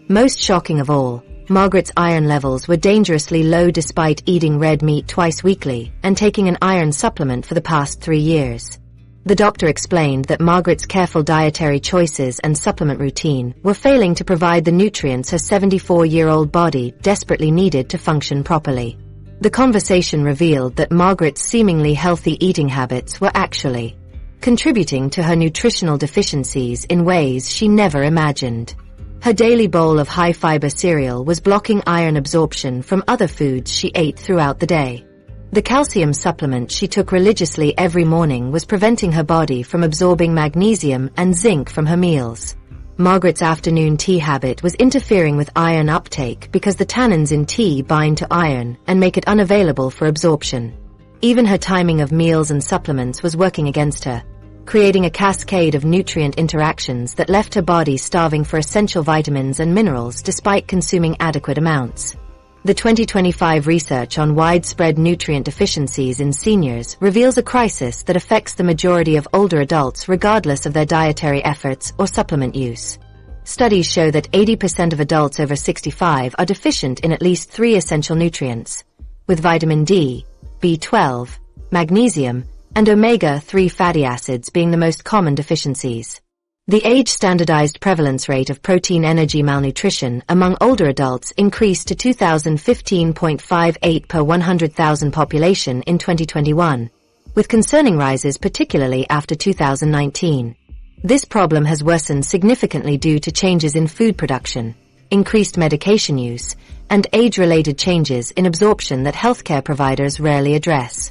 Most shocking of all, Margaret's iron levels were dangerously low despite eating red meat twice weekly and taking an iron supplement for the past 3 years. The doctor explained that Margaret's careful dietary choices and supplement routine were failing to provide the nutrients her 74-year-old body desperately needed to function properly. The conversation revealed that Margaret's seemingly healthy eating habits were actually contributing to her nutritional deficiencies in ways she never imagined. Her daily bowl of high-fiber cereal was blocking iron absorption from other foods she ate throughout the day. The calcium supplement she took religiously every morning was preventing her body from absorbing magnesium and zinc from her meals. Margaret's afternoon tea habit was interfering with iron uptake because the tannins in tea bind to iron and make it unavailable for absorption. Even her timing of meals and supplements was working against her, creating a cascade of nutrient interactions that left her body starving for essential vitamins and minerals despite consuming adequate amounts. The 2025 research on widespread nutrient deficiencies in seniors reveals a crisis that affects the majority of older adults regardless of their dietary efforts or supplement use. Studies show that 80% of adults over 65 are deficient in at least 3 essential nutrients, with vitamin D, B12, magnesium, and omega-3 fatty acids being the most common deficiencies. The age-standardized prevalence rate of protein-energy malnutrition among older adults increased to 2015.58 per 100,000 population in 2021, with concerning rises particularly after 2019. This problem has worsened significantly due to changes in food production, increased medication use, and age-related changes in absorption that healthcare providers rarely address.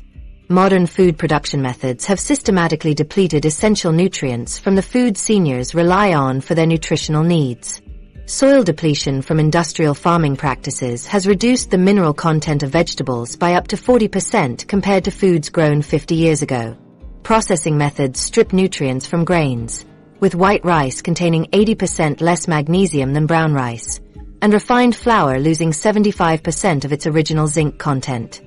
Modern food production methods have systematically depleted essential nutrients from the food seniors rely on for their nutritional needs. Soil depletion from industrial farming practices has reduced the mineral content of vegetables by up to 40% compared to foods grown 50 years ago. Processing methods strip nutrients from grains, with white rice containing 80% less magnesium than brown rice, and refined flour losing 75% of its original zinc content.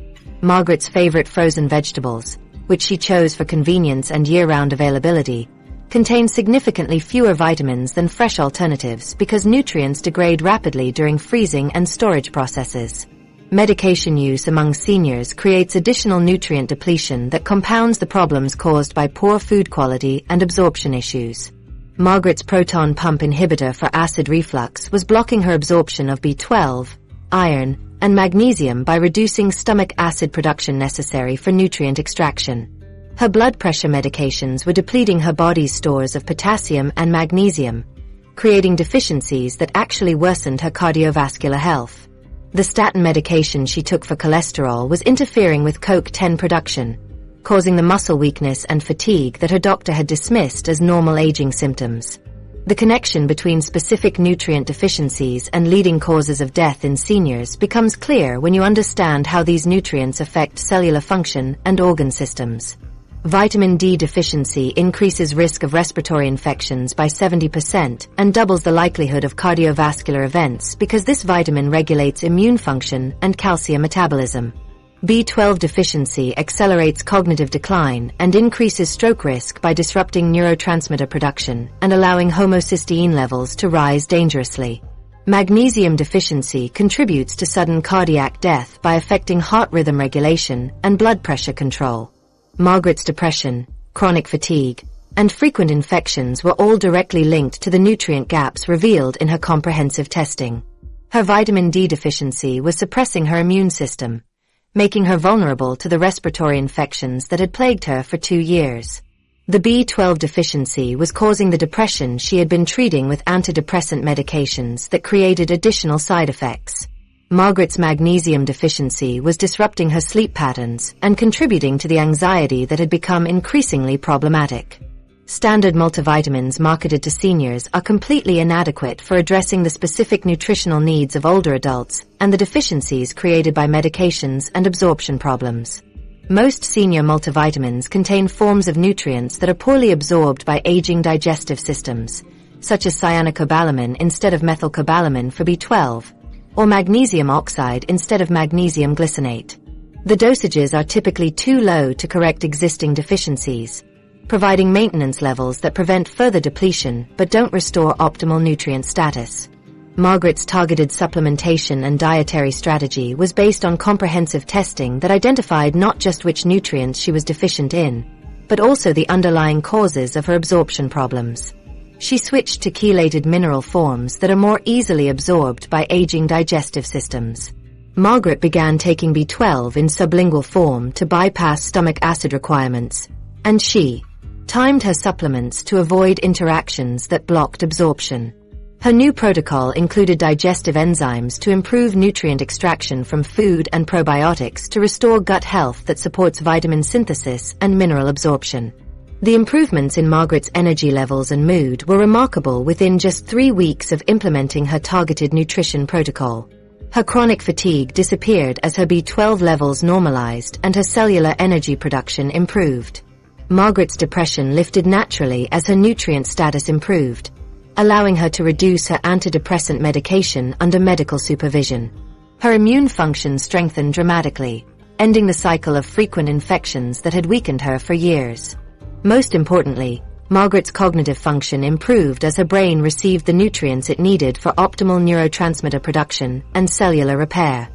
Margaret's favorite frozen vegetables, which she chose for convenience and year-round availability, contain significantly fewer vitamins than fresh alternatives because nutrients degrade rapidly during freezing and storage processes. Medication use among seniors creates additional nutrient depletion that compounds the problems caused by poor food quality and absorption issues. Margaret's proton pump inhibitor for acid reflux was blocking her absorption of B12, iron, and magnesium by reducing stomach acid production necessary for nutrient extraction. Her blood pressure medications were depleting her body's stores of potassium and magnesium, creating deficiencies that actually worsened her cardiovascular health. The statin medication she took for cholesterol was interfering with CoQ10 production, causing the muscle weakness and fatigue that her doctor had dismissed as normal aging symptoms. The connection between specific nutrient deficiencies and leading causes of death in seniors becomes clear when you understand how these nutrients affect cellular function and organ systems. Vitamin D deficiency increases risk of respiratory infections by 70% and doubles the likelihood of cardiovascular events because this vitamin regulates immune function and calcium metabolism. B12 deficiency accelerates cognitive decline and increases stroke risk by disrupting neurotransmitter production and allowing homocysteine levels to rise dangerously. Magnesium deficiency contributes to sudden cardiac death by affecting heart rhythm regulation and blood pressure control. Margaret's depression, chronic fatigue, and frequent infections were all directly linked to the nutrient gaps revealed in her comprehensive testing. Her vitamin D deficiency was suppressing her immune system, making her vulnerable to the respiratory infections that had plagued her for 2 years. The B12 deficiency was causing the depression she had been treating with antidepressant medications that created additional side effects. Margaret's magnesium deficiency was disrupting her sleep patterns and contributing to the anxiety that had become increasingly problematic. Standard multivitamins marketed to seniors are completely inadequate for addressing the specific nutritional needs of older adults and the deficiencies created by medications and absorption problems. Most senior multivitamins contain forms of nutrients that are poorly absorbed by aging digestive systems, such as cyanocobalamin instead of methylcobalamin for B12, or magnesium oxide instead of magnesium glycinate. The dosages are typically too low to correct existing deficiencies, providing maintenance levels that prevent further depletion but don't restore optimal nutrient status. Margaret's targeted supplementation and dietary strategy was based on comprehensive testing that identified not just which nutrients she was deficient in, but also the underlying causes of her absorption problems. She switched to chelated mineral forms that are more easily absorbed by aging digestive systems. Margaret began taking B12 in sublingual form to bypass stomach acid requirements, and she timed her supplements to avoid interactions that blocked absorption. Her new protocol included digestive enzymes to improve nutrient extraction from food and probiotics to restore gut health that supports vitamin synthesis and mineral absorption. The improvements in Margaret's energy levels and mood were remarkable within just 3 weeks of implementing her targeted nutrition protocol. Her chronic fatigue disappeared as her B12 levels normalized and her cellular energy production improved. Margaret's depression lifted naturally as her nutrient status improved, allowing her to reduce her antidepressant medication under medical supervision. Her immune function strengthened dramatically, ending the cycle of frequent infections that had weakened her for years. Most importantly, Margaret's cognitive function improved as her brain received the nutrients it needed for optimal neurotransmitter production and cellular repair.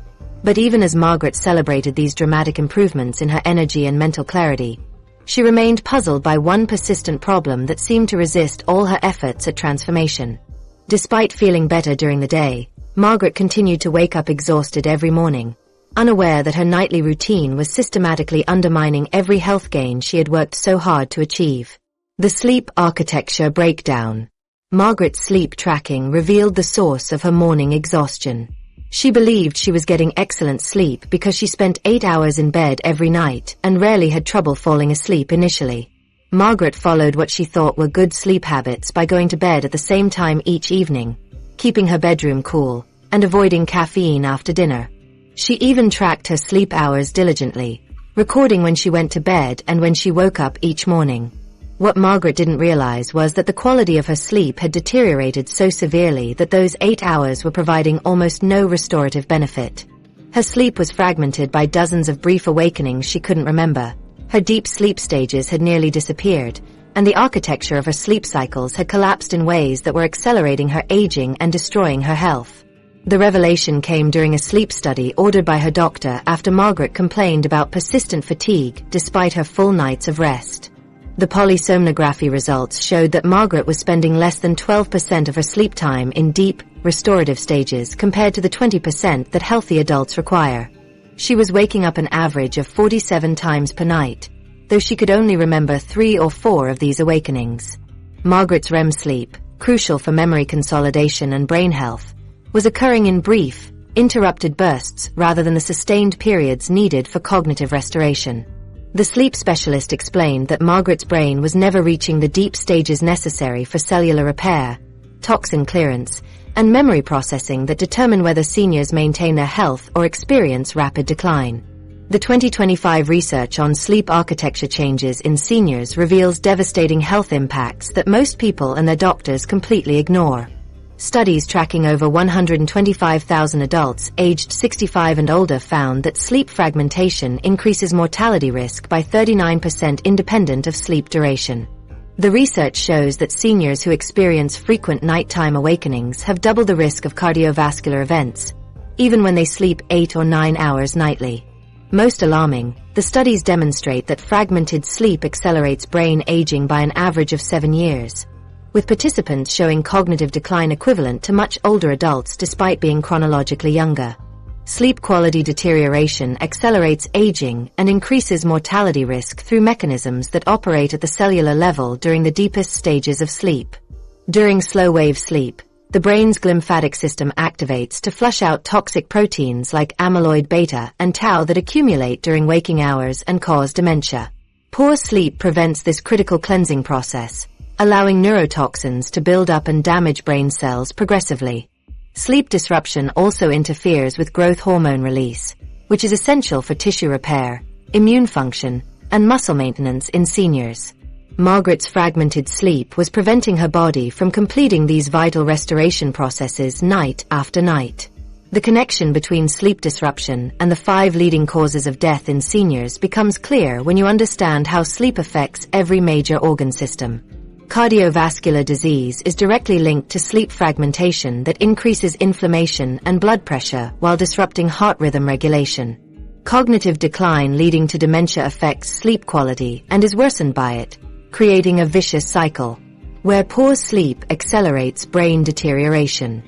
But even as Margaret celebrated these dramatic improvements in her energy and mental clarity, she remained puzzled by one persistent problem that seemed to resist all her efforts at transformation. Despite feeling better during the day, Margaret continued to wake up exhausted every morning, unaware that her nightly routine was systematically undermining every health gain she had worked so hard to achieve. The sleep architecture breakdown. Margaret's sleep tracking revealed the source of her morning exhaustion. She believed she was getting excellent sleep because she spent 8 hours in bed every night and rarely had trouble falling asleep initially. Margaret followed what she thought were good sleep habits by going to bed at the same time each evening, keeping her bedroom cool, and avoiding caffeine after dinner. She even tracked her sleep hours diligently, recording when she went to bed and when she woke up each morning. What Margaret didn't realize was that the quality of her sleep had deteriorated so severely that those 8 hours were providing almost no restorative benefit. Her sleep was fragmented by dozens of brief awakenings she couldn't remember. Her deep sleep stages had nearly disappeared, and the architecture of her sleep cycles had collapsed in ways that were accelerating her aging and destroying her health. The revelation came during a sleep study ordered by her doctor after Margaret complained about persistent fatigue despite her full nights of rest. The polysomnography results showed that Margaret was spending less than 12% of her sleep time in deep, restorative stages compared to the 20% that healthy adults require. She was waking up an average of 47 times per night, though she could only remember 3 or 4 of these awakenings. Margaret's REM sleep, crucial for memory consolidation and brain health, was occurring in brief, interrupted bursts rather than the sustained periods needed for cognitive restoration. The sleep specialist explained that Margaret's brain was never reaching the deep stages necessary for cellular repair, toxin clearance, and memory processing that determine whether seniors maintain their health or experience rapid decline. The 2025 research on sleep architecture changes in seniors reveals devastating health impacts that most people and their doctors completely ignore. Studies tracking over 125,000 adults aged 65 and older found that sleep fragmentation increases mortality risk by 39% independent of sleep duration. The research shows that seniors who experience frequent nighttime awakenings have double the risk of cardiovascular events, even when they sleep 8 or 9 hours nightly. Most alarming, the studies demonstrate that fragmented sleep accelerates brain aging by an average of 7 years, with participants showing cognitive decline equivalent to much older adults despite being chronologically younger. Sleep quality deterioration accelerates aging and increases mortality risk through mechanisms that operate at the cellular level during the deepest stages of sleep. During slow-wave sleep, the brain's glymphatic system activates to flush out toxic proteins like amyloid beta and tau that accumulate during waking hours and cause dementia. Poor sleep prevents this critical cleansing process, allowing neurotoxins to build up and damage brain cells progressively. Sleep disruption also interferes with growth hormone release, which is essential for tissue repair, immune function, and muscle maintenance in seniors. Margaret's fragmented sleep was preventing her body from completing these vital restoration processes night after night. The connection between sleep disruption and the 5 leading causes of death in seniors becomes clear when you understand how sleep affects every major organ system. Cardiovascular disease is directly linked to sleep fragmentation that increases inflammation and blood pressure while disrupting heart rhythm regulation. Cognitive decline leading to dementia affects sleep quality and is worsened by it, creating a vicious cycle, where poor sleep accelerates brain deterioration.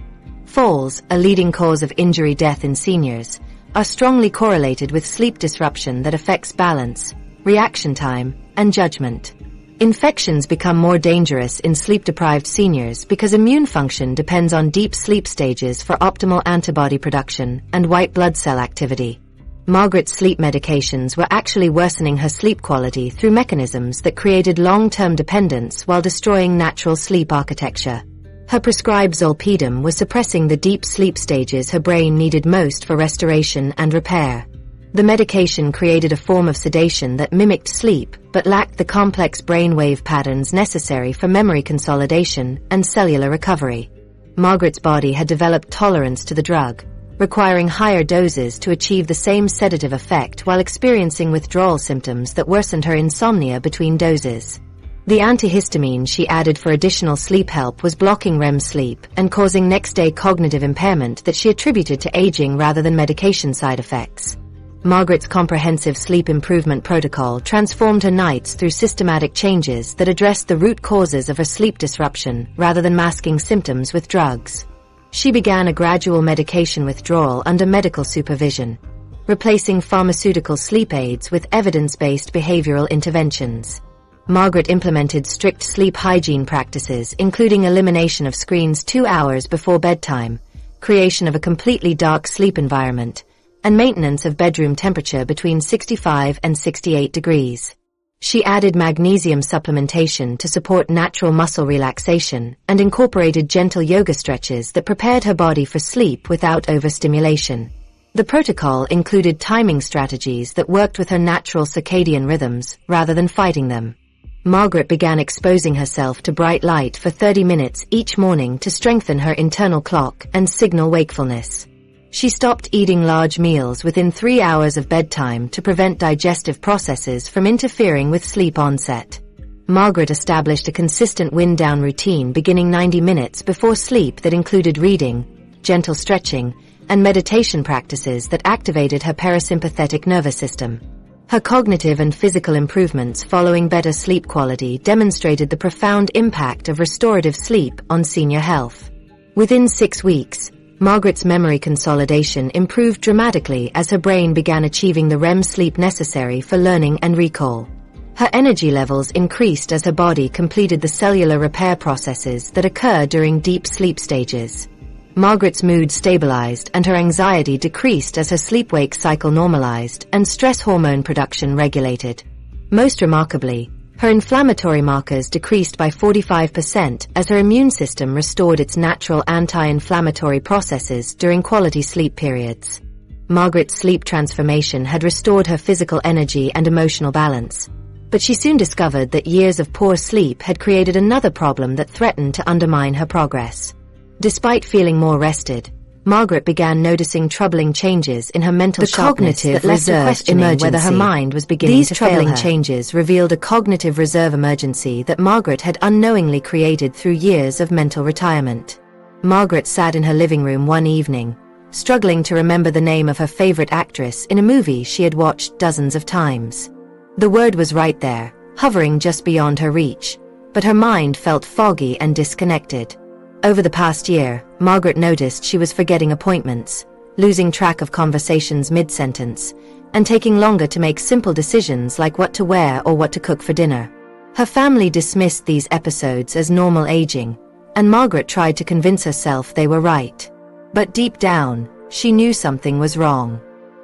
Falls, a leading cause of injury death in seniors, are strongly correlated with sleep disruption that affects balance, reaction time, and judgment. Infections become more dangerous in sleep-deprived seniors because immune function depends on deep sleep stages for optimal antibody production and white blood cell activity. Margaret's sleep medications were actually worsening her sleep quality through mechanisms that created long-term dependence while destroying natural sleep architecture. Her prescribed zolpidem was suppressing the deep sleep stages her brain needed most for restoration and repair. The medication created a form of sedation that mimicked sleep but lacked the complex brainwave patterns necessary for memory consolidation and cellular recovery. Margaret's body had developed tolerance to the drug, requiring higher doses to achieve the same sedative effect while experiencing withdrawal symptoms that worsened her insomnia between doses. The antihistamine she added for additional sleep help was blocking REM sleep and causing next-day cognitive impairment that she attributed to aging rather than medication side effects. Margaret's comprehensive sleep improvement protocol transformed her nights through systematic changes that addressed the root causes of her sleep disruption rather than masking symptoms with drugs. She began a gradual medication withdrawal under medical supervision, replacing pharmaceutical sleep aids with evidence-based behavioral interventions. Margaret implemented strict sleep hygiene practices, including elimination of screens 2 hours before bedtime, creation of a completely dark sleep environment, and maintenance of bedroom temperature between 65 and 68 degrees. She added magnesium supplementation to support natural muscle relaxation and incorporated gentle yoga stretches that prepared her body for sleep without overstimulation. The protocol included timing strategies that worked with her natural circadian rhythms rather than fighting them. Margaret began exposing herself to bright light for 30 minutes each morning to strengthen her internal clock and signal wakefulness. She stopped eating large meals within 3 hours of bedtime to prevent digestive processes from interfering with sleep onset. Margaret established a consistent wind-down routine beginning 90 minutes before sleep that included reading, gentle stretching, and meditation practices that activated her parasympathetic nervous system. Her cognitive and physical improvements following better sleep quality demonstrated the profound impact of restorative sleep on senior health. Within 6 weeks, Margaret's memory consolidation improved dramatically as her brain began achieving the REM sleep necessary for learning and recall. Her energy levels increased as her body completed the cellular repair processes that occur during deep sleep stages. Margaret's mood stabilized and her anxiety decreased as her sleep-wake cycle normalized and stress hormone production regulated. Most remarkably, her inflammatory markers decreased by 45% as her immune system restored its natural anti-inflammatory processes during quality sleep periods. Margaret's sleep transformation had restored her physical energy and emotional balance, but she soon discovered that years of poor sleep had created another problem that threatened to undermine her progress. Despite feeling more rested, Margaret began noticing troubling changes in her mental sharpness that left her questioning whether her mind was beginning to fail her. These troubling changes revealed a cognitive reserve emergency that Margaret had unknowingly created through years of mental retirement. Margaret sat in her living room one evening, struggling to remember the name of her favorite actress in a movie she had watched dozens of times. The word was right there, hovering just beyond her reach, but her mind felt foggy and disconnected. Over the past year, Margaret noticed she was forgetting appointments, losing track of conversations mid-sentence, and taking longer to make simple decisions like what to wear or what to cook for dinner. Her family dismissed these episodes as normal aging, and Margaret tried to convince herself they were right. But deep down, she knew something was wrong.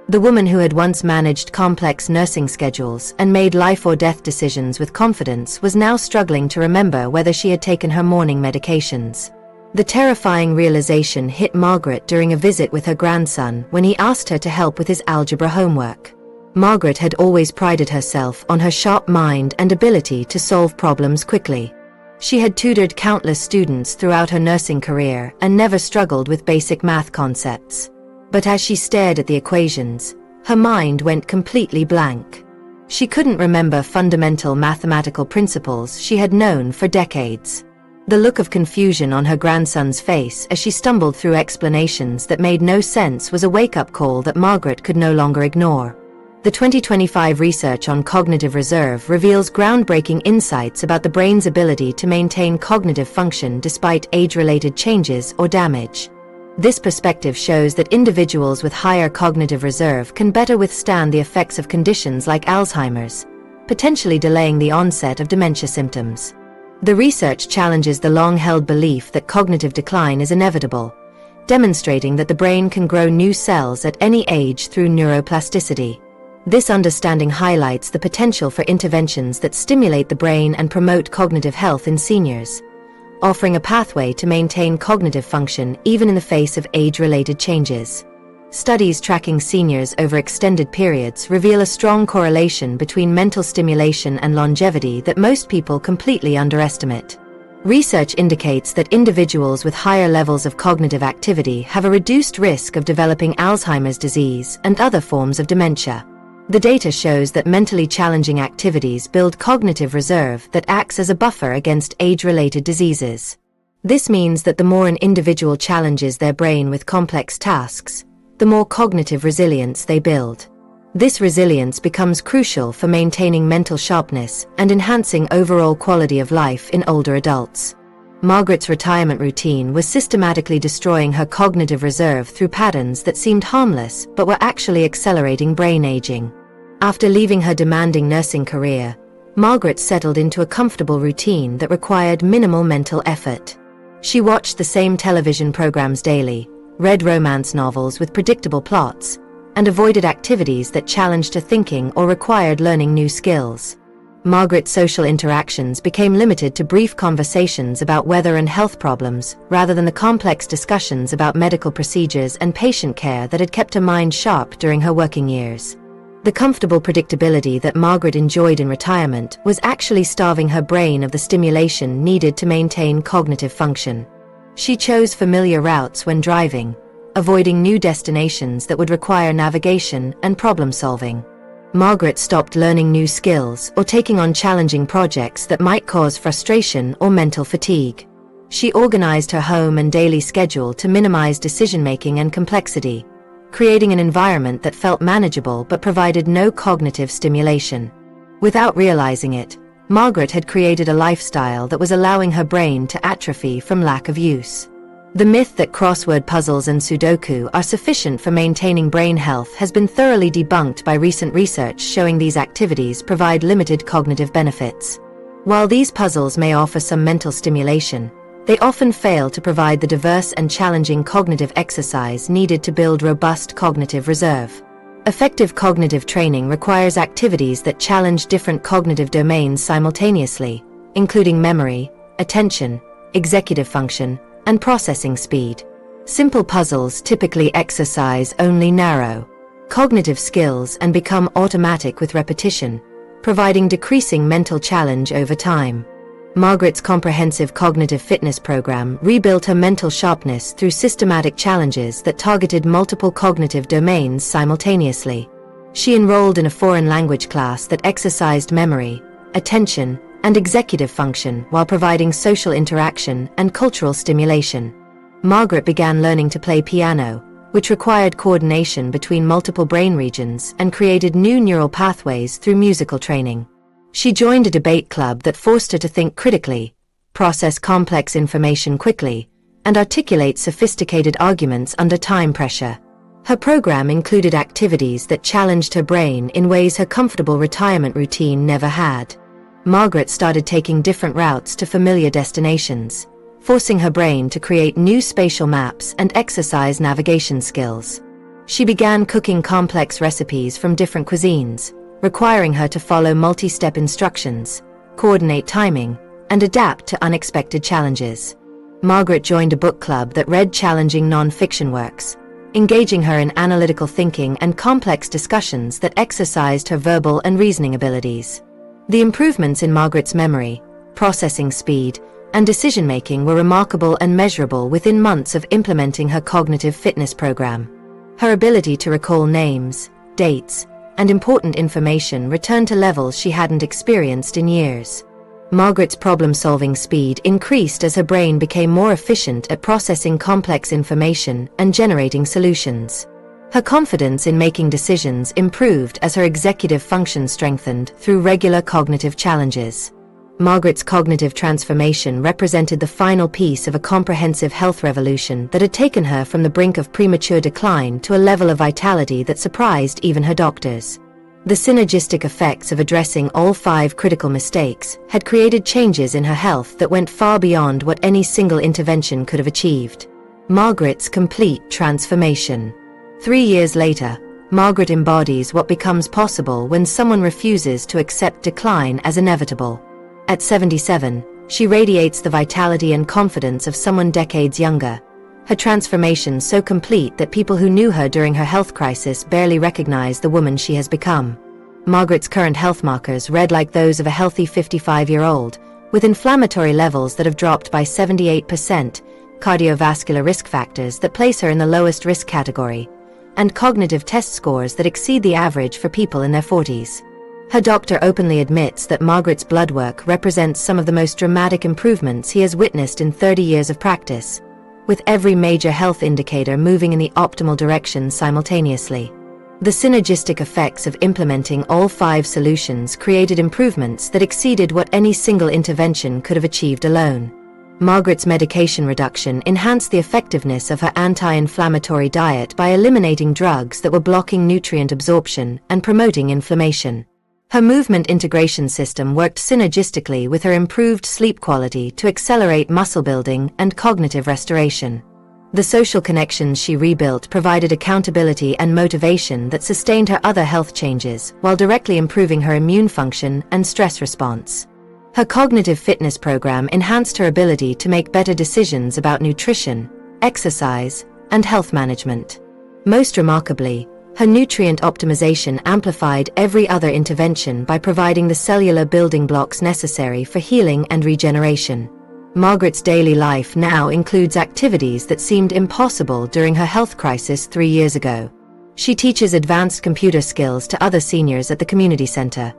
The woman who had once managed complex nursing schedules and made life-or-death decisions with confidence was now struggling to remember whether she had taken her morning medications. The terrifying realization hit Margaret during a visit with her grandson when he asked her to help with his algebra homework. Margaret had always prided herself on her sharp mind and ability to solve problems quickly. She had tutored countless students throughout her nursing career and never struggled with basic math concepts. But as she stared at the equations, her mind went completely blank. She couldn't remember fundamental mathematical principles she had known for decades. The look of confusion on her grandson's face as she stumbled through explanations that made no sense was a wake-up call that Margaret could no longer ignore. The 2025 research on cognitive reserve reveals groundbreaking insights about the brain's ability to maintain cognitive function despite age-related changes or damage. This perspective shows that individuals with higher cognitive reserve can better withstand the effects of conditions like Alzheimer's, potentially delaying the onset of dementia symptoms. The research challenges the long-held belief that cognitive decline is inevitable, demonstrating that the brain can grow new cells at any age through neuroplasticity. This understanding highlights the potential for interventions that stimulate the brain and promote cognitive health in seniors, offering a pathway to maintain cognitive function even in the face of age-related changes. Studies tracking seniors over extended periods reveal a strong correlation between mental stimulation and longevity that most people completely underestimate. Research indicates that individuals with higher levels of cognitive activity have a reduced risk of developing Alzheimer's disease and other forms of dementia. The data shows that mentally challenging activities build cognitive reserve that acts as a buffer against age-related diseases. This means that the more an individual challenges their brain with complex tasks, the more cognitive resilience they build. This resilience becomes crucial for maintaining mental sharpness and enhancing overall quality of life in older adults. Margaret's retirement routine was systematically destroying her cognitive reserve through patterns that seemed harmless but were actually accelerating brain aging. After leaving her demanding nursing career, Margaret settled into a comfortable routine that required minimal mental effort. She watched the same television programs daily, read romance novels with predictable plots, and avoided activities that challenged her thinking or required learning new skills. Margaret's social interactions became limited to brief conversations about weather and health problems, rather than the complex discussions about medical procedures and patient care that had kept her mind sharp during her working years. The comfortable predictability that Margaret enjoyed in retirement was actually starving her brain of the stimulation needed to maintain cognitive function. She chose familiar routes when driving, avoiding new destinations that would require navigation and problem-solving. Margaret stopped learning new skills or taking on challenging projects that might cause frustration or mental fatigue. She organized her home and daily schedule to minimize decision-making and complexity, creating an environment that felt manageable but provided no cognitive stimulation. Without realizing it, Margaret had created a lifestyle that was allowing her brain to atrophy from lack of use. The myth that crossword puzzles and Sudoku are sufficient for maintaining brain health has been thoroughly debunked by recent research showing these activities provide limited cognitive benefits. While these puzzles may offer some mental stimulation, they often fail to provide the diverse and challenging cognitive exercise needed to build robust cognitive reserve. Effective cognitive training requires activities that challenge different cognitive domains simultaneously, including memory, attention, executive function, and processing speed. Simple puzzles typically exercise only narrow cognitive skills and become automatic with repetition, providing decreasing mental challenge over time. Margaret's comprehensive cognitive fitness program rebuilt her mental sharpness through systematic challenges that targeted multiple cognitive domains simultaneously. She enrolled in a foreign language class that exercised memory, attention, and executive function while providing social interaction and cultural stimulation. Margaret began learning to play piano, which required coordination between multiple brain regions and created new neural pathways through musical training. She joined a debate club that forced her to think critically, process complex information quickly, and articulate sophisticated arguments under time pressure. Her program included activities that challenged her brain in ways her comfortable retirement routine never had. Margaret started taking different routes to familiar destinations, forcing her brain to create new spatial maps and exercise navigation skills. She began cooking complex recipes from different cuisines, requiring her to follow multi-step instructions, coordinate timing, and adapt to unexpected challenges. Margaret joined a book club that read challenging non-fiction works, engaging her in analytical thinking and complex discussions that exercised her verbal and reasoning abilities. The improvements in Margaret's memory, processing speed, and decision-making were remarkable and measurable within months of implementing her cognitive fitness program. Her ability to recall names, dates, and important information returned to levels she hadn't experienced in years. Margaret's problem-solving speed increased as her brain became more efficient at processing complex information and generating solutions. Her confidence in making decisions improved as her executive function strengthened through regular cognitive challenges. Margaret's cognitive transformation represented the final piece of a comprehensive health revolution that had taken her from the brink of premature decline to a level of vitality that surprised even her doctors. The synergistic effects of addressing all 5 critical mistakes had created changes in her health that went far beyond what any single intervention could have achieved. Margaret's complete transformation. 3 years later, Margaret embodies what becomes possible when someone refuses to accept decline as inevitable. At 77, she radiates the vitality and confidence of someone decades younger. Her transformation so complete that people who knew her during her health crisis barely recognize the woman she has become. Margaret's current health markers read like those of a healthy 55-year-old, with inflammatory levels that have dropped by 78%, cardiovascular risk factors that place her in the lowest risk category, and cognitive test scores that exceed the average for people in their 40s. Her doctor openly admits that Margaret's blood work represents some of the most dramatic improvements he has witnessed in 30 years of practice, with every major health indicator moving in the optimal direction simultaneously. The synergistic effects of implementing all 5 solutions created improvements that exceeded what any single intervention could have achieved alone. Margaret's medication reduction enhanced the effectiveness of her anti-inflammatory diet by eliminating drugs that were blocking nutrient absorption and promoting inflammation. Her movement integration system worked synergistically with her improved sleep quality to accelerate muscle building and cognitive restoration. The social connections she rebuilt provided accountability and motivation that sustained her other health changes while directly improving her immune function and stress response. Her cognitive fitness program enhanced her ability to make better decisions about nutrition, exercise, and health management. Most remarkably, her nutrient optimization amplified every other intervention by providing the cellular building blocks necessary for healing and regeneration. Margaret's daily life now includes activities that seemed impossible during her health crisis 3 years ago. She teaches advanced computer skills to other seniors at the community center,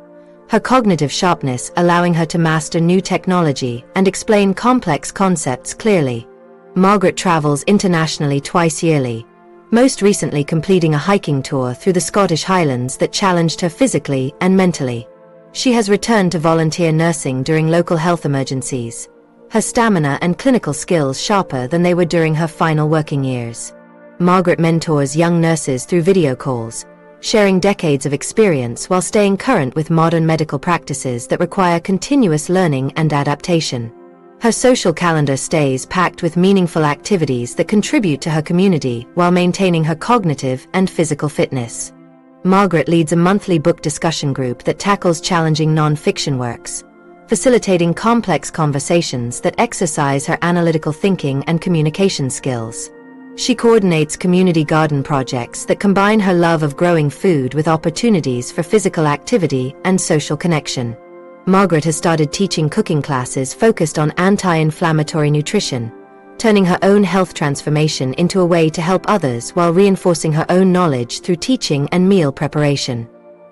her cognitive sharpness allowing her to master new technology and explain complex concepts clearly. Margaret travels internationally twice yearly, most recently completing a hiking tour through the Scottish Highlands that challenged her physically and mentally. She has returned to volunteer nursing during local health emergencies, her stamina and clinical skills sharper than they were during her final working years. Margaret mentors young nurses through video calls, sharing decades of experience while staying current with modern medical practices that require continuous learning and adaptation. Her social calendar stays packed with meaningful activities that contribute to her community while maintaining her cognitive and physical fitness. Margaret leads a monthly book discussion group that tackles challenging non-fiction works, facilitating complex conversations that exercise her analytical thinking and communication skills. She coordinates community garden projects that combine her love of growing food with opportunities for physical activity and social connection. Margaret has started teaching cooking classes focused on anti-inflammatory nutrition, turning her own health transformation into a way to help others while reinforcing her own knowledge through teaching and meal preparation.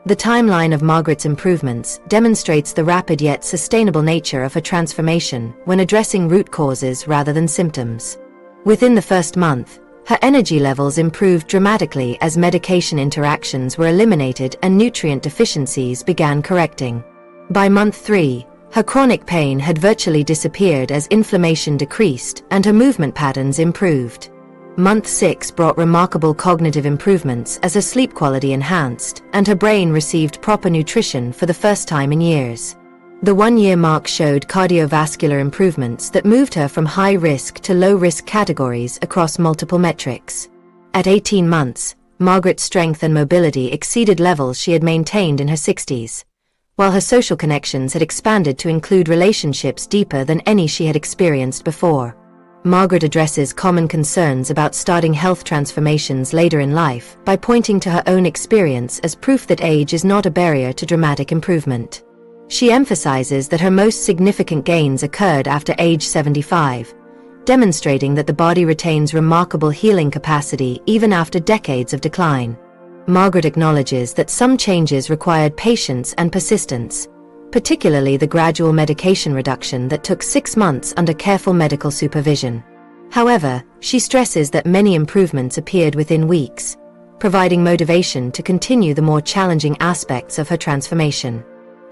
The timeline of Margaret's improvements demonstrates the rapid yet sustainable nature of her transformation when addressing root causes rather than symptoms. Within the first month, her energy levels improved dramatically as medication interactions were eliminated and nutrient deficiencies began correcting. By month 3, her chronic pain had virtually disappeared as inflammation decreased and her movement patterns improved. Month 6 brought remarkable cognitive improvements as her sleep quality enhanced and her brain received proper nutrition for the first time in years. The 1-year mark showed cardiovascular improvements that moved her from high-risk to low-risk categories across multiple metrics. At 18 months, Margaret's strength and mobility exceeded levels she had maintained in her 60s, while her social connections had expanded to include relationships deeper than any she had experienced before. Margaret addresses common concerns about starting health transformations later in life by pointing to her own experience as proof that age is not a barrier to dramatic improvement. She emphasizes that her most significant gains occurred after age 75, demonstrating that the body retains remarkable healing capacity even after decades of decline. Margaret acknowledges that some changes required patience and persistence, particularly the gradual medication reduction that took 6 months under careful medical supervision. However, she stresses that many improvements appeared within weeks, providing motivation to continue the more challenging aspects of her transformation.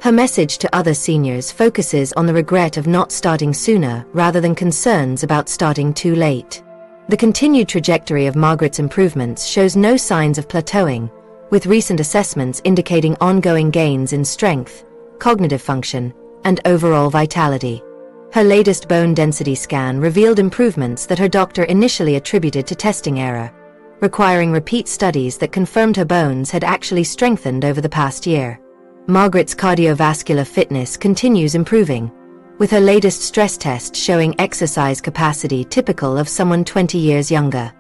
Her message to other seniors focuses on the regret of not starting sooner rather than concerns about starting too late. The continued trajectory of Margaret's improvements shows no signs of plateauing, with recent assessments indicating ongoing gains in strength, cognitive function, and overall vitality. Her latest bone density scan revealed improvements that her doctor initially attributed to testing error, requiring repeat studies that confirmed her bones had actually strengthened over the past year. Margaret's cardiovascular fitness continues improving, with her latest stress test showing exercise capacity typical of someone 20 years younger.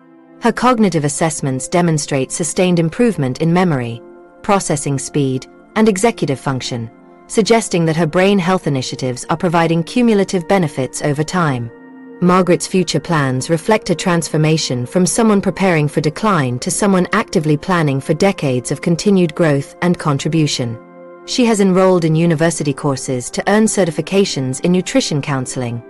Her cognitive assessments demonstrate sustained improvement in memory, processing speed, and executive function, suggesting that her brain health initiatives are providing cumulative benefits over time. Margaret's future plans reflect a transformation from someone preparing for decline to someone actively planning for decades of continued growth and contribution. She has enrolled in university courses to earn certifications in nutrition counseling,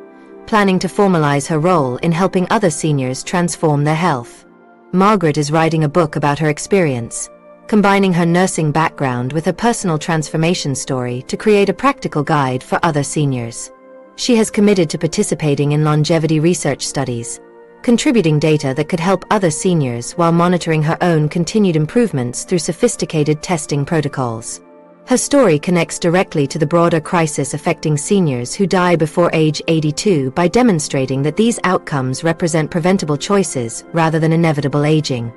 planning to formalize her role in helping other seniors transform their health. Margaret is writing a book about her experience, combining her nursing background with a personal transformation story to create a practical guide for other seniors. She has committed to participating in longevity research studies, contributing data that could help other seniors while monitoring her own continued improvements through sophisticated testing protocols. Her story connects directly to the broader crisis affecting seniors who die before age 82 by demonstrating that these outcomes represent preventable choices rather than inevitable aging.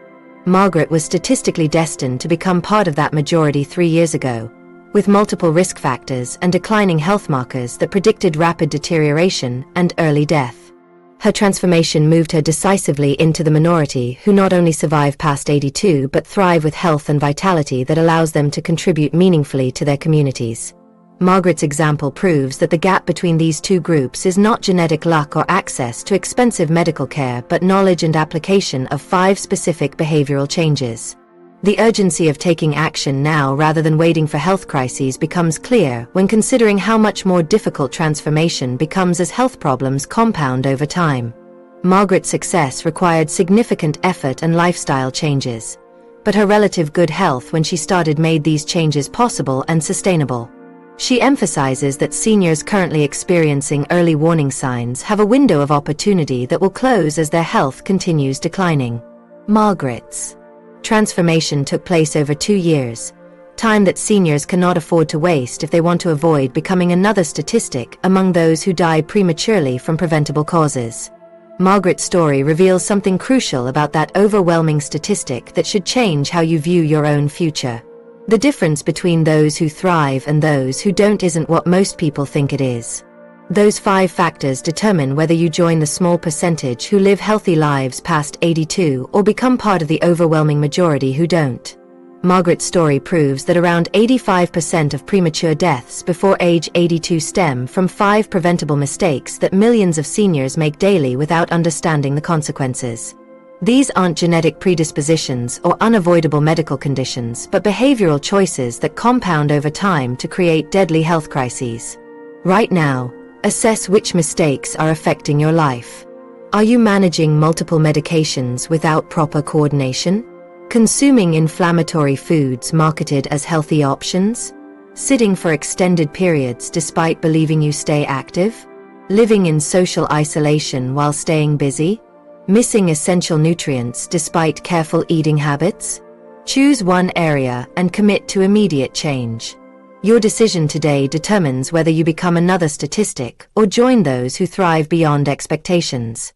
Margaret was statistically destined to become part of that majority 3 years ago, with multiple risk factors and declining health markers that predicted rapid deterioration and early death. Her transformation moved her decisively into the minority who not only survive past 82 but thrive with health and vitality that allows them to contribute meaningfully to their communities. Margaret's example proves that the gap between these two groups is not genetic luck or access to expensive medical care but knowledge and application of 5 specific behavioral changes. The urgency of taking action now rather than waiting for health crises becomes clear when considering how much more difficult transformation becomes as health problems compound over time. Margaret's success required significant effort and lifestyle changes, but her relative good health when she started made these changes possible and sustainable. She emphasizes that seniors currently experiencing early warning signs have a window of opportunity that will close as their health continues declining. Margaret's transformation took place over 2 years, time that seniors cannot afford to waste if they want to avoid becoming another statistic among those who die prematurely from preventable causes. Margaret's story reveals something crucial about that overwhelming statistic that should change how you view your own future. The difference between those who thrive and those who don't isn't what most people think it is. Those 5 factors determine whether you join the small percentage who live healthy lives past 82 or become part of the overwhelming majority who don't. Margaret's story proves that around 85% of premature deaths before age 82 stem from 5 preventable mistakes that millions of seniors make daily without understanding the consequences. These aren't genetic predispositions or unavoidable medical conditions, but behavioral choices that compound over time to create deadly health crises. Right now, assess which mistakes are affecting your life. Are you managing multiple medications without proper coordination? Consuming inflammatory foods marketed as healthy options? Sitting for extended periods despite believing you stay active? Living in social isolation while staying busy? Missing essential nutrients despite careful eating habits? Choose one area and commit to immediate change. Your decision today determines whether you become another statistic or join those who thrive beyond expectations.